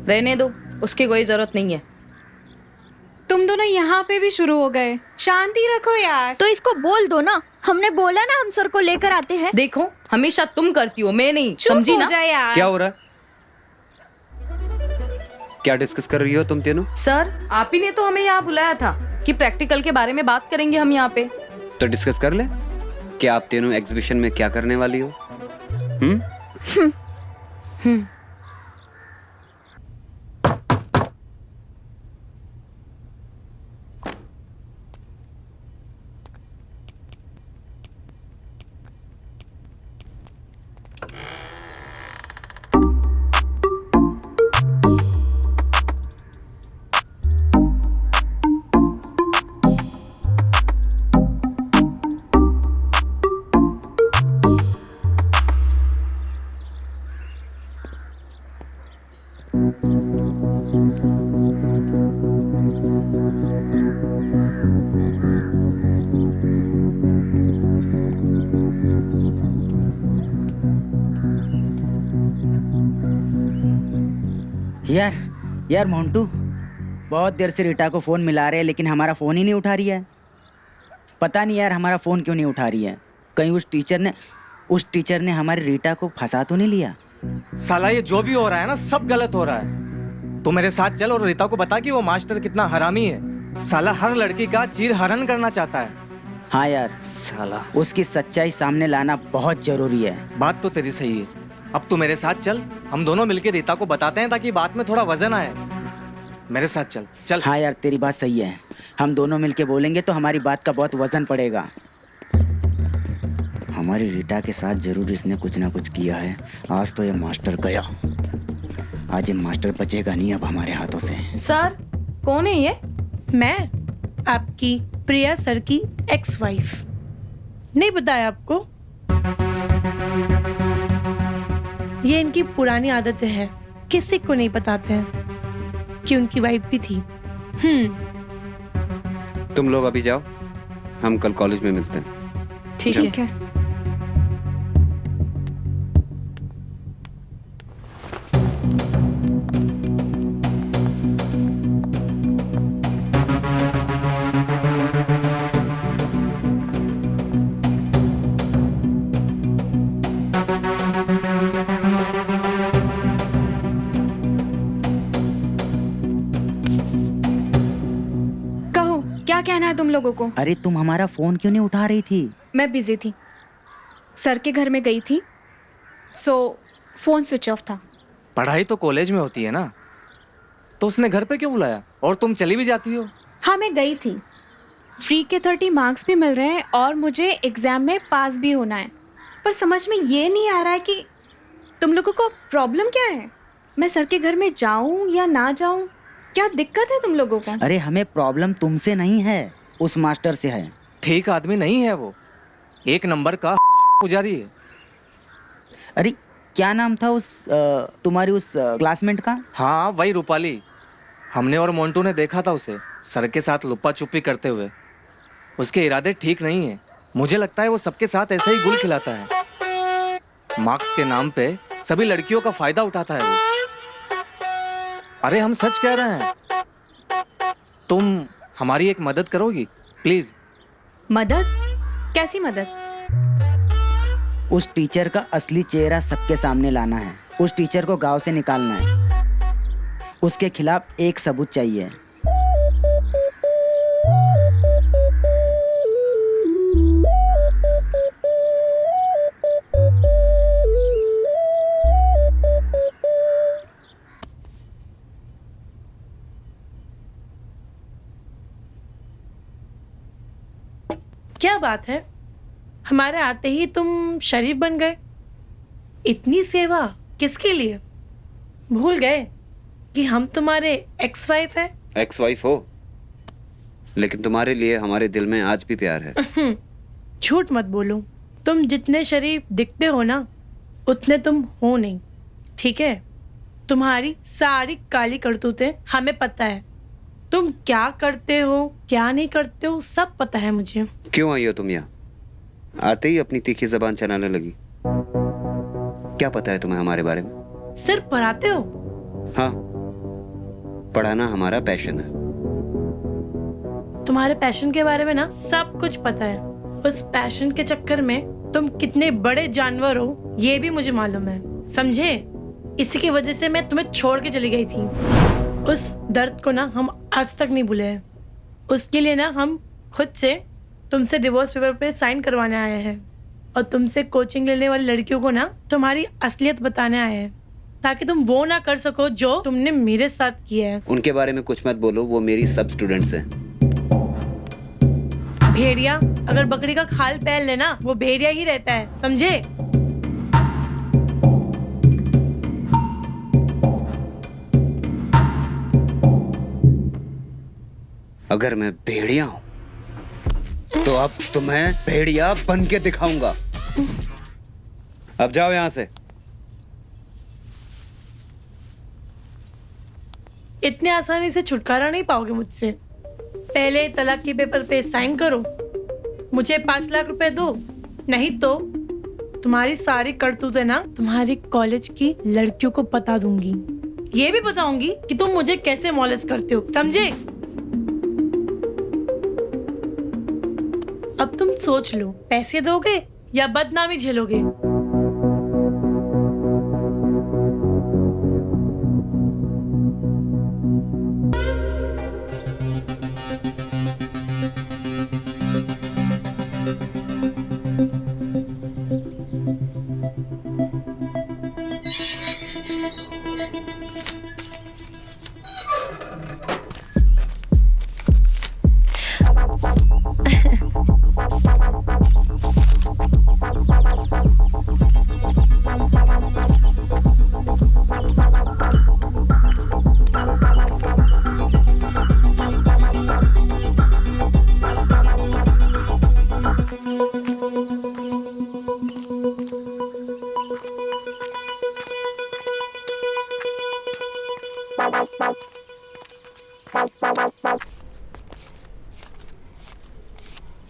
रहने दो, उसकी कोई जरूरत नहीं है। तुम दोनों यहाँ पे भी शुरू हो गए, शांति रखो यार। तो इसको बोल दो ना, हमने बोला ना हम सर को लेकर आते हैं। देखो हमेशा तुम करती हो, मैं नहीं, चुप समझी हो ना? जाए यार। क्या हो रहा है? क्या डिस्कस कर रही हो तुम तीनों? सर आप ही ने तो हमें यहाँ बुलाया था कि प्रैक्टिकल के बारे में बात करेंगे हम यहाँ पे। तो डिस्कस कर ले कि आप तीनों एग्जीबिशन में क्या करने वाली हो। यार मोंटू, बहुत देर से रीटा को फ़ोन मिला रहे हैं लेकिन हमारा फ़ोन ही नहीं उठा रही है। पता नहीं यार हमारा फ़ोन क्यों नहीं उठा रही है। कहीं उस टीचर ने हमारी रीटा को फंसा तो नहीं लिया? साला ये जो भी हो रहा है ना सब गलत हो रहा है। तू मेरे साथ चल और रीता को बता कि वो मास्टर कितना हरामी है। साला हर लड़की का चीर हरण करना चाहता है। हाँ यार, साला उसकी सच्चाई सामने लाना बहुत ज़रूरी है। बात तो तेरी सही है। अब तू मेरे साथ चल, हम दोनों मिलकर रीता को बताते हैं ताकि बात में थोड़ा वजन आए। मेरे साथ चल चल। हाँ यार तेरी बात सही है, हम दोनों मिलके बोलेंगे तो हमारी बात का बहुत वजन पड़ेगा। हमारी रीटा के साथ जरूर इसने कुछ ना कुछ किया है। आज तो ये मास्टर गया, आज ये मास्टर बचेगा नहीं अब हमारे हाथों से। सर कौन है ये? मैं आपकी प्रिया सर की एक्स वाइफ। नहीं बताया आपको? ये इनकी पुरानी आदत है, किसी को नहीं बताते हैं कि उनकी वाइफ भी थी। तुम लोग अभी जाओ, हम कल कॉलेज में मिलते हैं। ठीक है। क्या कहना है तुम लोगों को? अरे तुम हमारा फोन क्यों नहीं उठा रही थी? मैं बिजी थी, सर के घर में गई थी, सो फोन स्विच ऑफ था। पढ़ाई तो कॉलेज में होती है ना, तो उसने घर पे क्यों बुलाया? और तुम चली भी जाती हो। हाँ मैं गई थी, फ्री के 30 मार्क्स भी मिल रहे हैं और मुझे एग्जाम में पास भी होना है, पर समझ में ये नहीं आ रहा है कि तुम लोगों को प्रॉब्लम क्या है। मैं सर के घर में जाऊं या ना जाऊं, क्या दिक्कत है तुम लोगों को? अरे हमें प्रॉब्लम तुमसे नहीं है, उस मास्टर से है। ठीक आदमी नहीं है वो, एक नंबर का पुजारी है। अरे क्या नाम था उस तुम्हारी उस क्लासमेट का? हाँ वही रूपाली। हमने और मोंटू ने देखा था उसे सर के साथ लुप्पा छुपी करते हुए। उसके इरादे ठीक नहीं है, मुझे लगता है वो सबके साथ ऐसे ही गुल खिलाता है। मार्क्स के नाम पे सभी लड़कियों का फायदा उठाता है वो। अरे हम सच कह रहे हैं। तुम हमारी एक मदद करोगी प्लीज? मदद? कैसी मदद? उस टीचर का असली चेहरा सबके सामने लाना है। उस टीचर को गांव से निकालना है। उसके खिलाफ एक सबूत चाहिए। क्या बात है, हमारे आते ही तुम शरीफ बन गए। इतनी सेवा किसके लिए? भूल गए कि हम तुम्हारे एक्स वाइफ है। एक्स वाइफ हो, लेकिन तुम्हारे लिए हमारे दिल में आज भी प्यार है। झूठ मत बोलो। तुम जितने शरीफ दिखते हो ना, उतने तुम हो नहीं, ठीक है? तुम्हारी सारी काली करतूतें हमें पता है। तुम क्या करते हो, क्या नहीं करते हो, सब पता है मुझे। क्यों आई हो तुम यहाँ? आते ही अपनी तीखी जबान चलाने लगी। क्या पता है तुम्हें हमारे बारे में? सिर्फ पढ़ाते हो? हाँ, पढ़ाना हमारा पैशन है। तुम्हारे पैशन के बारे में ना सब कुछ पता है। उस पैशन के चक्कर में तुम कितने बड़े जानवर हो ये भी मुझे मालूम है, समझे? इसी की वजह से मैं तुम्हें छोड़ के चली गई थी। उस दर्द को ना हम आज तक नहीं भूले हैं। उसके लिए ना हम खुद से तुमसे डिवोर्स पेपर पे साइन करवाने आए हैं और तुमसे कोचिंग लेने वाली लड़कियों को ना तुम्हारी असलियत बताने आए हैं, ताकि तुम वो ना कर सको जो तुमने मेरे साथ किया है। उनके बारे में कुछ मत बोलो, वो मेरी सब स्टूडेंट्स हैं। भेड़िया अगर बकरी का खाल पहन लेना, वो भेड़िया ही रहता है, समझे? अगर मैं भेड़िया हूं तो अब तुम्हें भेड़िया बन के दिखाऊंगा। अब जाओ यहां से। इतने आसानी से छुटकारा नहीं पाओगे मुझसे। पहले तलाक के पेपर पे साइन करो, मुझे 5 लाख रुपए दो, नहीं तो तुम्हारी सारी करतूतें ना तुम्हारी कॉलेज की लड़कियों को बता दूंगी। ये भी बताऊंगी कि तुम मुझे कैसे मॉलेज करते हो, समझे? अब तुम सोच लो, पैसे दोगे या बदनामी झेलोगे?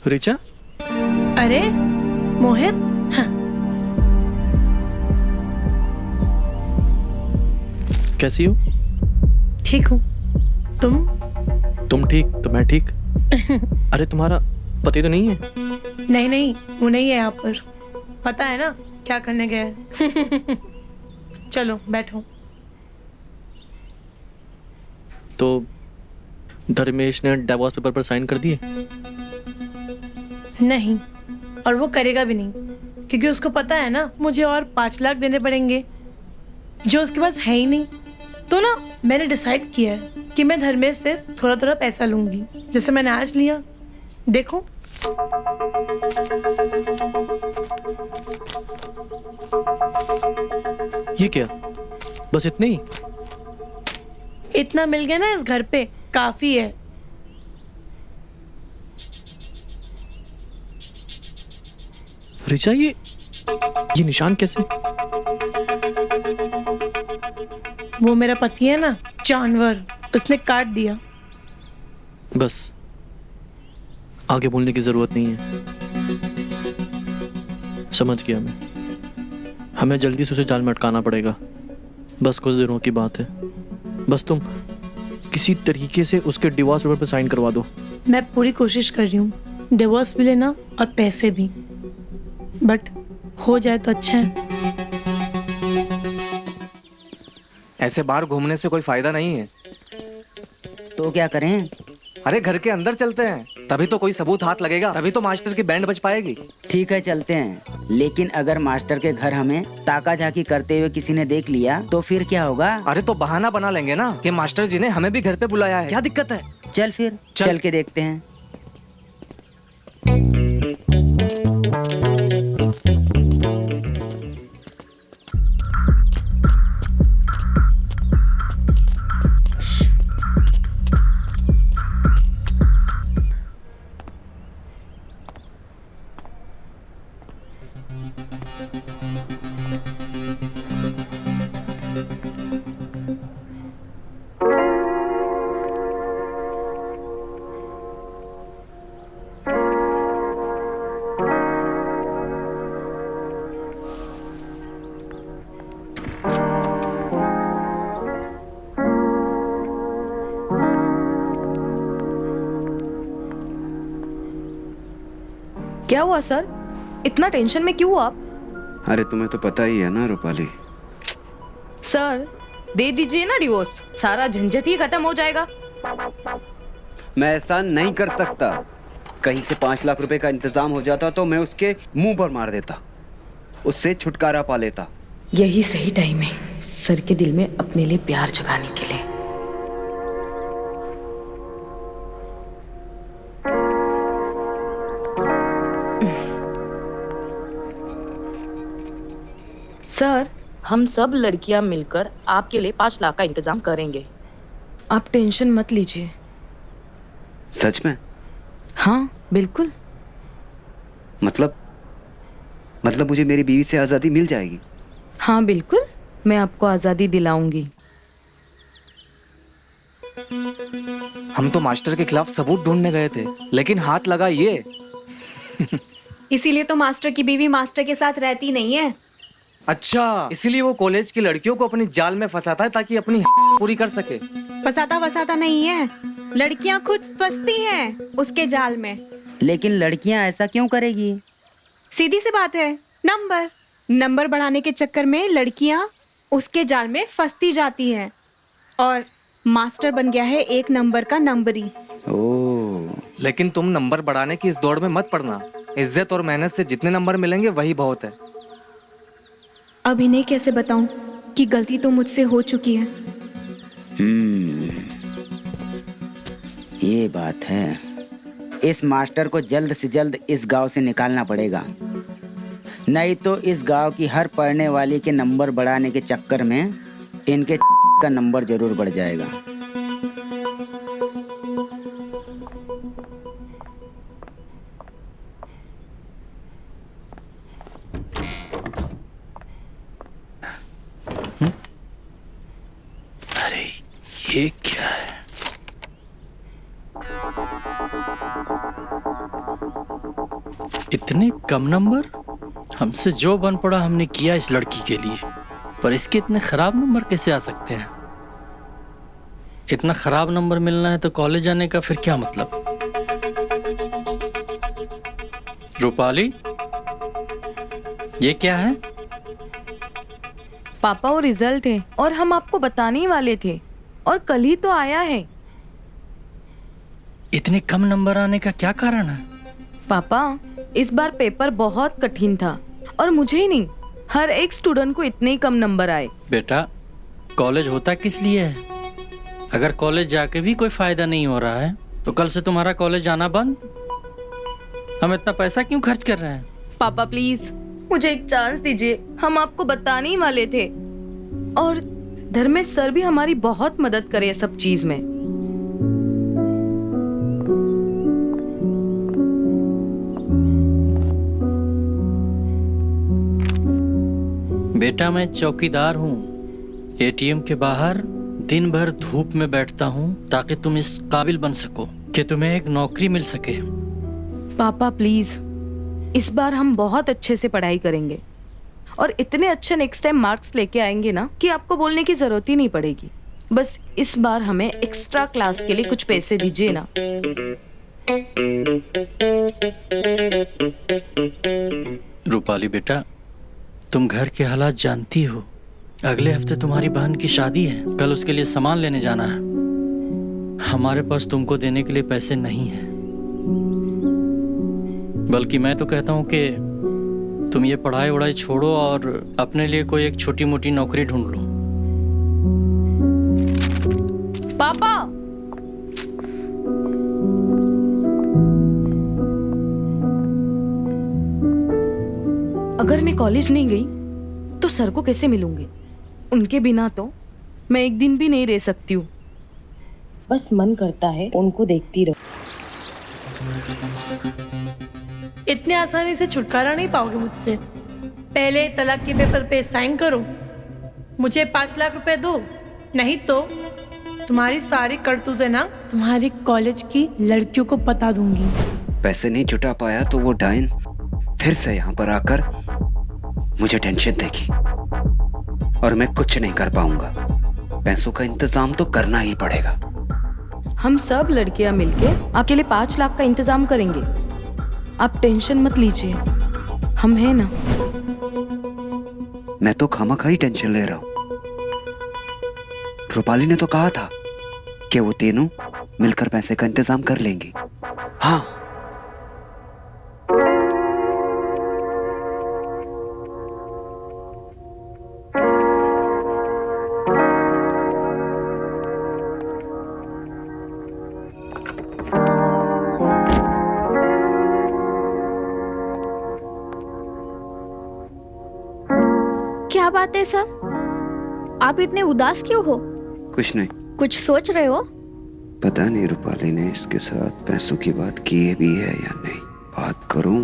ऋचा? अरे मोहित, हाँ। कैसी हो? ठीक हूँ, तुम ठीक तो मैं ठीक। अरे तुम्हारा पति तो नहीं है? नहीं नहीं, वो नहीं है यहाँ पर। पता है ना क्या करने गया है? चलो बैठो। तो धर्मेश ने डिवोर्स पेपर पर साइन कर दिए? नहीं, और वो करेगा भी नहीं, क्योंकि उसको पता है ना मुझे और 5 लाख देने पड़ेंगे जो उसके पास है ही नहीं। तो ना मैंने डिसाइड किया है कि मैं धर्मेश से थोड़ा थोड़ा पैसा लूंगी, जैसे मैंने आज लिया। देखो, ये क्या? बस इतने ही? इतना मिल गया ना इस घर पे, काफी है। ऋचा, ये निशान कैसे? वो मेरा पति है ना, जानवर, उसने काट दिया। बस, आगे बोलने की जरूरत नहीं है। समझ गया मैं। हमें जल्दी से उसे जाल में अटकाना पड़ेगा। बस कुछ दिनों की बात है। बस तुम किसी तरीके से उसके डिवोर्स पेपर पर साइन करवा दो। मैं पूरी कोशिश कर रही हूँ, डिवोर्स भी लेना और पैसे भी, बट हो जाए तो अच्छा है। ऐसे बाहर घूमने से कोई फायदा नहीं है। तो क्या करें? अरे घर के अंदर चलते हैं, तभी तो कोई सबूत हाथ लगेगा, तभी तो मास्टर की बैंड बज पाएगी। ठीक है चलते हैं, लेकिन अगर मास्टर के घर हमें ताका झाकी करते हुए किसी ने देख लिया तो फिर क्या होगा? अरे तो बहाना बना लेंगे ना कि मास्टर जी ने हमें भी घर पे बुलाया है, क्या दिक्कत है? चल फिर चल के देखते हैं। क्या हुआ सर? इतना टेंशन में क्यों आप? अरे तुम्हें तो पता ही है ना रूपाली। सर दे दीजिए ना डिवोर्स, सारा झंझट ही खत्म हो जाएगा। मैं ऐसा नहीं कर सकता। कहीं से 5 लाख रुपए का इंतजाम हो जाता तो मैं उसके मुंह पर मार देता, उससे छुटकारा पा लेता। यही सही टाइम है सर के दिल में अपने लिए प्यार जगाने के लिए। सर हम सब लड़कियां मिलकर आपके लिए 5 लाख का इंतजाम करेंगे, आप टेंशन मत लीजिए। सच में? हाँ बिल्कुल। मतलब मुझे मेरी बीवी से आजादी मिल जाएगी? हाँ बिल्कुल, मैं आपको आजादी दिलाऊंगी। हम तो मास्टर के खिलाफ सबूत ढूंढने गए थे, लेकिन हाथ लगा ये। इसीलिए तो मास्टर की बीवी मास्टर के साथ रहती नहीं है। अच्छा, इसीलिए वो कॉलेज की लड़कियों को अपनी जाल में फंसाता है ताकि अपनी पूरी कर सके। फसाता नहीं है, लड़कियां खुद फंसती हैं उसके जाल में। लेकिन लड़कियां ऐसा क्यों करेगी? सीधी सी बात है, नंबर बढ़ाने के चक्कर में लड़कियां उसके जाल में फंसती जाती हैं और मास्टर बन गया है 1 नंबर का नंबरी। ओह। लेकिन तुम नंबर बढ़ाने की इस दौड़ में मत पड़ना। इज्जत और मेहनत से जितने नंबर मिलेंगे वही बहुत है। अब इन्हें कैसे बताऊं कि गलती तो मुझसे हो चुकी है। ये बात है। इस मास्टर को जल्द से जल्द इस गांव से निकालना पड़ेगा, नहीं तो इस गांव की हर पढ़ने वाली के नंबर बढ़ाने के चक्कर में इनके का नंबर जरूर बढ़ जाएगा। अरे ये क्या है? इतने कम नंबर? हमसे जो बन पड़ा हमने किया इस लड़की के लिए, पर इसके इतने खराब नंबर कैसे आ सकते हैं? इतना खराब नंबर मिलना है तो कॉलेज जाने का फिर क्या मतलब? रूपाली, ये क्या है? पापा वो रिजल्ट है और हम आपको बताने ही वाले थे और कल ही तो आया है। इतने कम नंबर आने का क्या कारण है? पापा इस बार पेपर बहुत कठिन था और मुझे ही नहीं, हर एक स्टूडेंट को इतने ही कम नंबर आए। बेटा, कॉलेज होता किस लिए है? अगर कॉलेज जाके भी कोई फायदा नहीं हो रहा है तो कल से तुम्हारा कॉलेज जाना बंद। हम इतना पैसा क्यों खर्च कर रहे हैं? पापा प्लीज मुझे एक चांस दीजिए, हम आपको बताने ही वाले थे और धर्मेश सर भी हमारी बहुत मदद करे सब चीज में। बेटा, मैं चौकीदार हूँ। एटीएम के बाहर दिन भर धूप में बैठता हूँ ताकि तुम इस काबिल बन सको कि तुम्हें एक नौकरी मिल सके। पापा प्लीज इस बार हम बहुत अच्छे से पढ़ाई करेंगे और इतने अच्छे नेक्स्ट टाइम मार्क्स लेके आएंगे ना कि आपको बोलने की जरूरत ही नहीं पड़ेगी। बस इस बार हमें एक्स्ट्रा क्लास के लिए कुछ पैसे दीजिए ना। रूपाली बेटा, तुम घर के हालात जानती हो। अगले हफ्ते तुम्हारी बहन की शादी है, कल उसके लिए सामान लेने जाना है। हमारे पास तुमको देने के लिए पैसे नहीं हैं। बल्कि मैं तो कहता हूँ कि तुम ये पढ़ाई वढ़ाई छोड़ो और अपने लिए कोई एक छोटी मोटी नौकरी ढूंढ लो। पापा, अगर मैं कॉलेज नहीं गई तो सर को कैसे मिलूंगी? उनके बिना तो मैं एक दिन भी नहीं रह सकती हूँ। बस मन करता है उनको देखती रहो। इतने आसानी से छुटकारा नहीं पाओगे मुझसे। पहले तलाक के पेपर पे साइन करो, मुझे 5 लाख रुपए दो, नहीं तो तुम्हारी सारी करतूतें ना तुम्हारी कॉलेज की लड़कियों को बता दूंगी। पैसे नहीं जुटा पाया तो वो डायन फिर से यहाँ पर आकर मुझे टेंशन देगी और मैं कुछ नहीं कर पाऊंगा। पैसों का इंतजाम तो करना ही पड़ेगा। हम सब लड़कियां मिलके आपके लिए 5 लाख का इंतजाम करेंगे। आप टेंशन मत लीजिए, हम हैं ना। मैं तो खामखा ही टेंशन ले रहा हूं। रूपाली ने तो कहा था कि वो तीनों मिलकर पैसे का इंतजाम कर लेंगी। हाँ, क्या बात है सर, आप इतने उदास क्यों हो? कुछ नहीं। कुछ सोच रहे हो? पता नहीं रूपाली ने इसके साथ पैसों की बात की भी है या नहीं। बात करूं?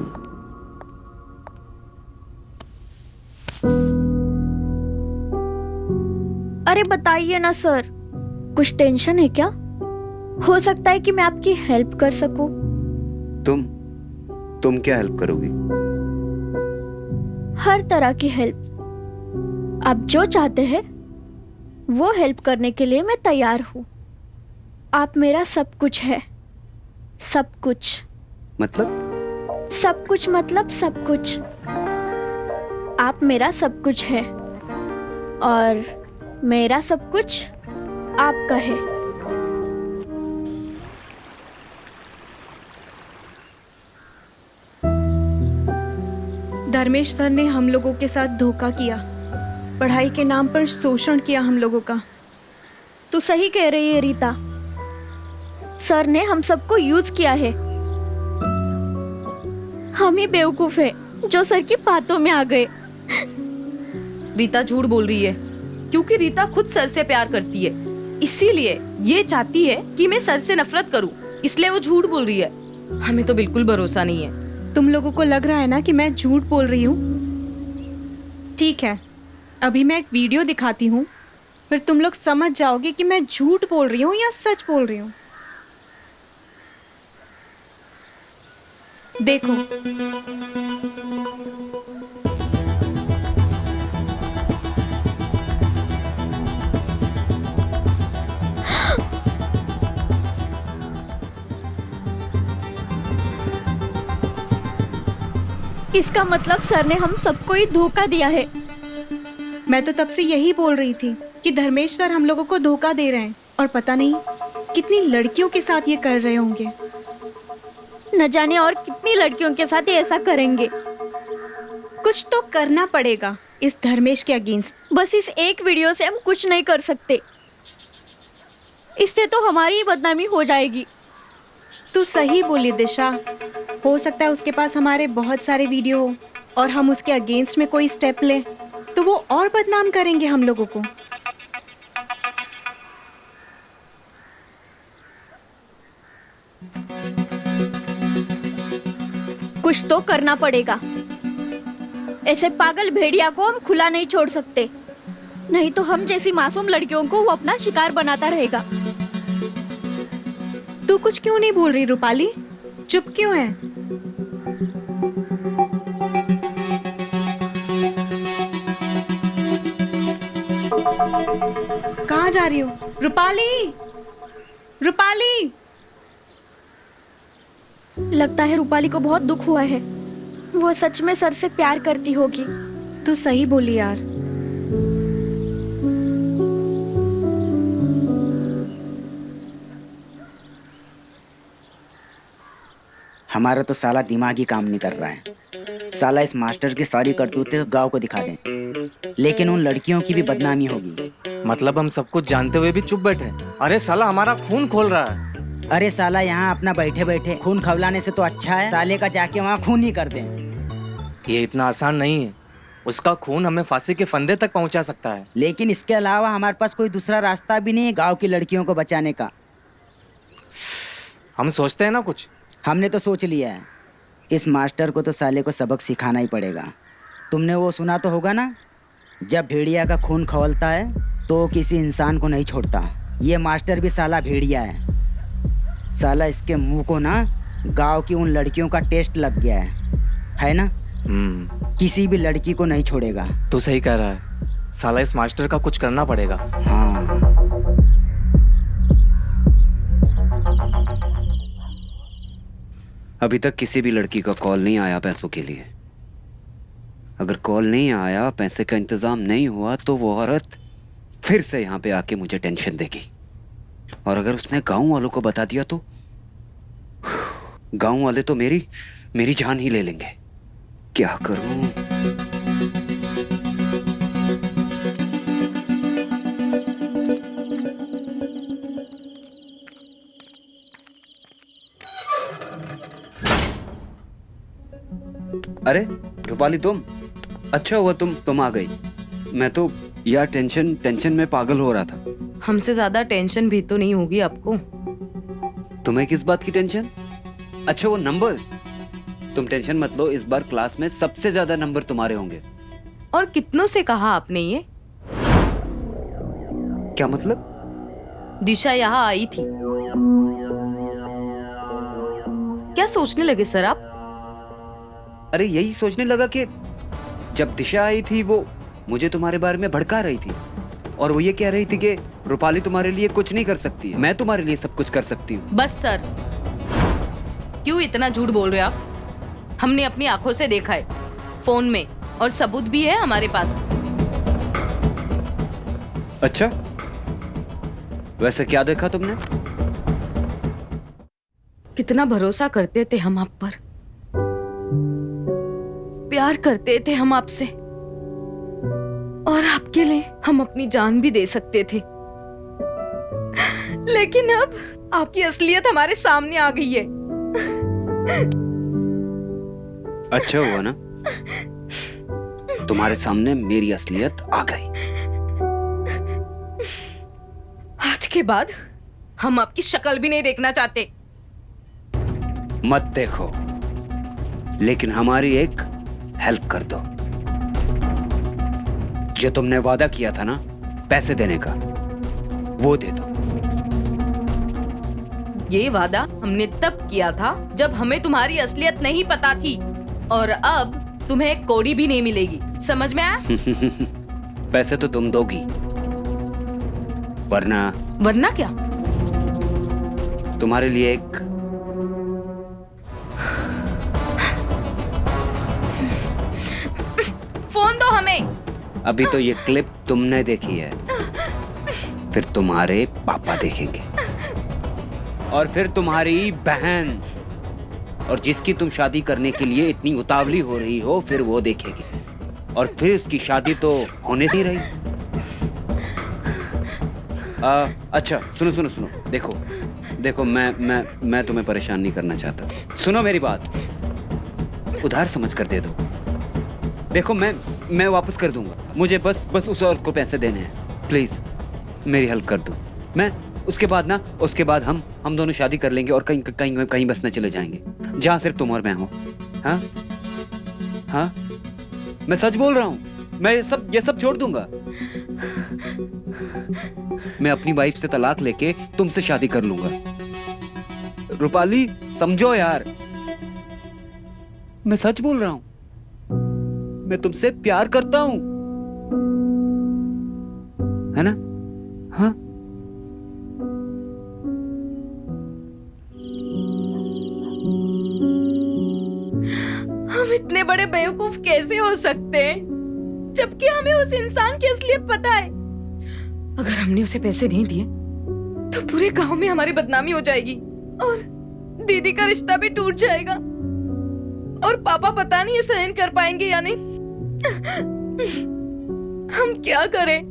अरे बताइए ना सर, कुछ टेंशन है क्या? हो सकता है कि मैं आपकी हेल्प कर सकूं। तुम क्या हेल्प करोगी? हर तरह की हेल्प। आप जो चाहते हैं वो हेल्प करने के लिए मैं तैयार हूँ। आप मेरा सब कुछ है। सब कुछ मतलब? सब कुछ मतलब सब कुछ। आप मेरा सब कुछ है और मेरा सब कुछ आपका है। धर्मेश सर ने हम लोगों के साथ धोखा किया, पढ़ाई के नाम पर शोषण किया हम लोगों का। तू सही कह रही है रीता, सर ने हम सबको यूज किया है। हम ही बेवकूफ है जो सर की बातों में आ गए। रीता झूठ बोल रही है क्योंकि रीता खुद सर से प्यार करती है, इसीलिए ये चाहती है कि मैं सर से नफरत करूं, इसलिए वो झूठ बोल रही है। हमें तो बिल्कुल भरोसा नहीं है। तुम लोगों को लग रहा है ना कि मैं झूठ बोल रही हूँ? ठीक है, अभी मैं एक वीडियो दिखाती हूँ, फिर तुम लोग समझ जाओगे कि मैं झूठ बोल रही हूँ या सच बोल रही हूँ। देखो। इसका मतलब सर ने हम सबको ही धोखा दिया है। मैं तो तब से यही बोल रही थी कि धर्मेश सर हम लोगों को धोखा दे रहे हैं और पता नहीं कितनी लड़कियों के साथ ये कर रहे होंगे। न जाने और कितनी लड़कियों के साथ ये ऐसा करेंगे। कुछ तो करना पड़ेगा इस धर्मेश के अगेंस्ट। बस इस एक वीडियो से हम कुछ नहीं कर सकते, इससे तो हमारी ही बदनामी हो जाएगी। तू सही बोली दिशा, हो सकता है उसके पास हमारे बहुत सारे वीडियो हो और हम उसके अगेंस्ट में कोई स्टेप लें तो वो और बदनाम करेंगे हम लोगों को। कुछ तो करना पड़ेगा। ऐसे पागल भेड़िया को हम खुला नहीं छोड़ सकते, नहीं तो हम जैसी मासूम लड़कियों को वो अपना शिकार बनाता रहेगा। तू कुछ क्यों नहीं बोल रही रूपाली? चुप क्यों है? कहाँ जा रही हो? रूपाली, रूपाली। लगता है रूपाली को बहुत दुख हुआ है। वो सच में सर से प्यार करती होगी। तू सही बोली यार। हमारा तो साला दिमाग ही काम नहीं कर रहा है। साला इस मास्टर की सारी करतूतें गांव को दिखा दें, लेकिन उन लड़कियों की भी बदनामी होगी। मतलब हम सब कुछ जानते हुए भी चुप बैठे। अरे साला हमारा खून खोल रहा है। अरे साला यहाँ अपना बैठे बैठे खून खवलाने से तो अच्छा है साले का जाके वहाँ खून ही कर दें। ये इतना आसान नहीं है। उसका खून हमें फांसी के फंदे तक पहुंचा सकता है। लेकिन इसके अलावा हमारे पास कोई दूसरा रास्ता भी नहीं है गांव की लड़कियों को बचाने का। हम सोचते हैं ना कुछ। हमने तो सोच लिया है। इस मास्टर को तो साले को सबक सिखाना ही पड़ेगा। तुमने वो सुना तो होगा ना, जब भेड़िया का खून खौलता है तो किसी इंसान को नहीं छोड़ता। ये मास्टर भी साला भेड़िया है। साला इसके मुंह को ना गांव की उन लड़कियों का टेस्ट लग गया है ना? किसी भी लड़की को नहीं छोड़ेगा। तू सही कह रहा है। साला इस मास्टर का कुछ करना पड़ेगा। हाँ। अभी तक किसी भी लड़की का कॉल नहीं आया पैसों के लिए। अगर कॉल नहीं आया, पैसे का इंतजाम नहीं हुआ, तो वो औरत फिर से यहाँ पे आके मुझे टेंशन देगी। और अगर उसने गांव वालों को बता दिया तो गांव वाले तो मेरी जान ही ले लेंगे। क्या करूं? अरे रूपाली, तुम? अच्छा हुआ तुम आ गई। मैं तो यार टेंशन में पागल हो रहा था। हमसे ज्यादा टेंशन भी तो नहीं होगी आपको। तुम्हें किस बात की टेंशन? अच्छा वो नंबर्स। तुम टेंशन मत लो, इस बार क्लास में सबसे ज्यादा नंबर तुम्हारे होंगे। और कितनों से कहा आपने ये? क्या मतलब? दिशा यहाँ आई थी। क्या सोचने लगे सर आप? अरे यही सोचने लगा कि जब दिशा आई थी वो मुझे तुम्हारे बारे में भड़का रही थी, और वो ये कह रही थी कि रूपाली तुम्हारे लिए कुछ नहीं कर सकती है, मैं तुम्हारे लिए सब कुछ कर सकती हूँ। बस सर, क्यों इतना झूठ बोल रहे हो आप? हमने अपनी आंखों से देखा है, फोन में, और सबूत भी है हमारे पास। अच्छा, वैसे क्या देखा तुमने? कितना भरोसा करते थे हम आप पर, प्यार करते थे हम आपसे, और आपके लिए हम अपनी जान भी दे सकते थे। लेकिन अब आपकी असलियत हमारे सामने आ गई है। अच्छा हुआ ना, तुम्हारे सामने मेरी असलियत आ गई। आज के बाद हम आपकी शक्ल भी नहीं देखना चाहते। मत देखो, लेकिन हमारी एक हेल्प कर दो। जो तुमने वादा किया था ना पैसे देने का, वो दे दो। ये वादा हमने तब किया था जब हमें तुम्हारी असलियत नहीं पता थी, और अब तुम्हें एक कौड़ी भी नहीं मिलेगी। समझ में आया? पैसे तो तुम दोगी, वरना क्या? तुम्हारे लिए एक फोन दो हमें। अभी तो ये क्लिप तुमने देखी है, फिर तुम्हारे पापा देखेंगे, और फिर तुम्हारी बहन, और जिसकी तुम शादी करने के लिए इतनी उतावली हो रही हो, फिर वो देखेगी, और फिर उसकी शादी तो होने से ही रही। अच्छा सुनो, देखो मैं तुम्हें परेशान नहीं करना चाहता। सुनो मेरी बात, उधार समझ कर दे दो। देखो मैं वापस कर दूंगा, मुझे बस उस औरत को पैसे देने हैं। प्लीज मेरी हेल्प कर दो। मैं उसके बाद हम दोनों शादी कर लेंगे और कहीं बसने चले जाएंगे, जहां सिर्फ तुम और मैं हो। हाँ, मैं सच बोल रहा हूँ। मैं ये सब छोड़ दूंगा। मैं अपनी वाइफ से तलाक लेके तुमसे शादी कर लूंगा। रूपाली समझो यार, मैं सच बोल रहा हूं। मैं तुमसे प्यार करता हूं। है ना? हाँ हम इतने बड़े बेवकूफ कैसे हो सकते हैं, जबकि हमें उस इंसान की असलियत पता है। अगर हमने उसे पैसे नहीं दिए तो पूरे गांव में हमारी बदनामी हो जाएगी और दीदी का रिश्ता भी टूट जाएगा और पापा पता नहीं ये सहन कर पाएंगे या नहीं। हम क्या करें?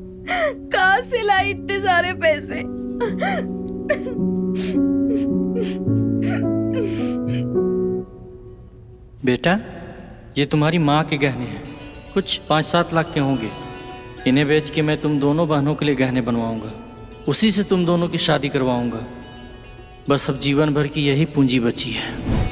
कहां से लाए इतने सारे पैसे? बेटा, ये तुम्हारी माँ के गहने हैं, कुछ 5-7 लाख के होंगे। इन्हें बेच के मैं तुम दोनों बहनों के लिए गहने बनवाऊंगा, उसी से तुम दोनों की शादी करवाऊंगा। बस अब जीवन भर की यही पूंजी बची है।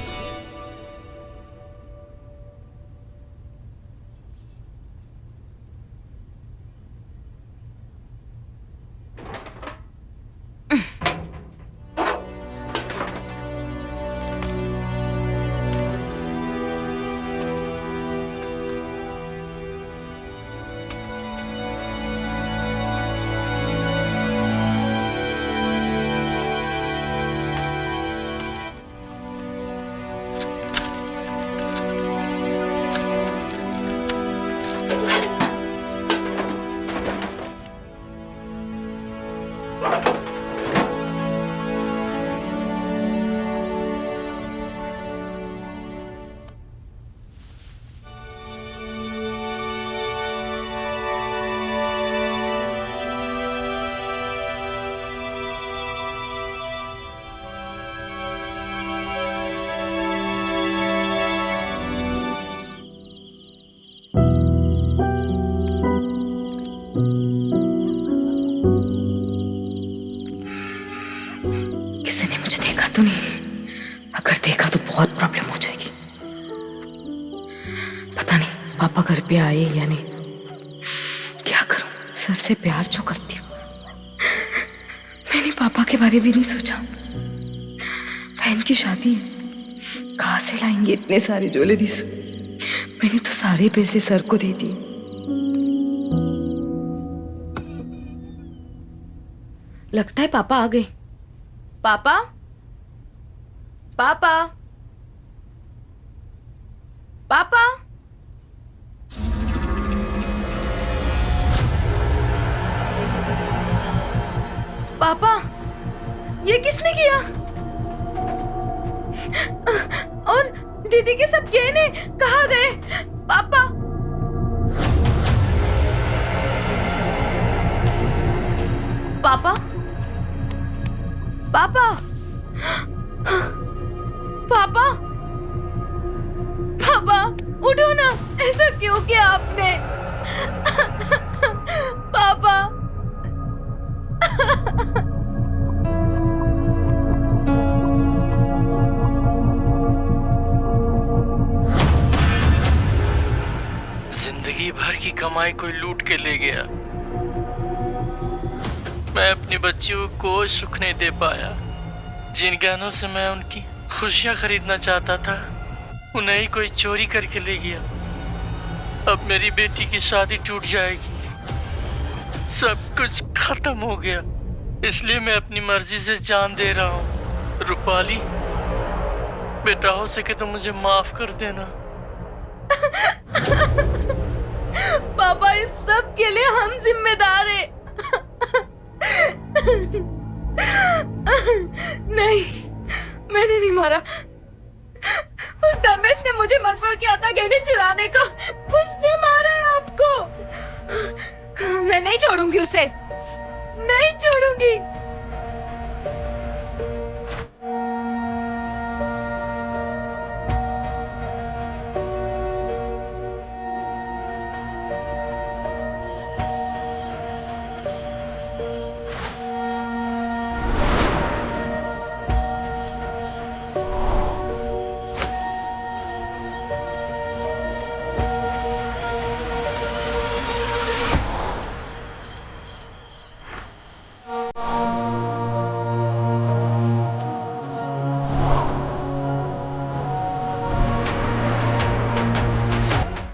किसी ने मुझे देखा तो नहीं? अगर देखा तो बहुत प्रॉब्लम हो जाएगी। पता नहीं पापा घर पे आए या नहीं। क्या करूं? सर से प्यार जो करती हूँ। मैंने पापा के बारे में नहीं सोचा। बहन की शादी है, कहाँ से लाएंगे इतने सारे ज्वेलरीज? मैंने तो सारे पैसे सर को दे दिए। लगता है पापा आ गए। पापा, पापा, पापा, पापा, ये किसने किया? और दीदी के सब गहने कहाँ गए? पापा, पापा, पापा, पापा, पापा, उठो ना। ऐसा क्यों किया आपने? पापा, जिंदगी भर की कमाई कोई लूट के ले गया। मैं अपनी बच्चियों को कोई सुख नहीं दे पाया। जिन गहनों से मैं उनकी खुशियां खरीदना चाहता था, उन्हें ही कोई चोरी करके ले गया। अब मेरी बेटी की शादी टूट जाएगी। सब कुछ खत्म हो गया, इसलिए मैं अपनी मर्जी से जान दे रहा हूँ। रूपाली, बेटा हो सके तो मुझे माफ कर देना। पापा, इस सब के लिए हम जिम्मेदार हैं। नहीं, मैंने नहीं मारा। उस धर्मेश ने मुझे मजबूर किया था गहने चुराने को। उसने मारा है आपको। मैं नहीं छोड़ूंगी उसे, नहीं छोड़ूंगी।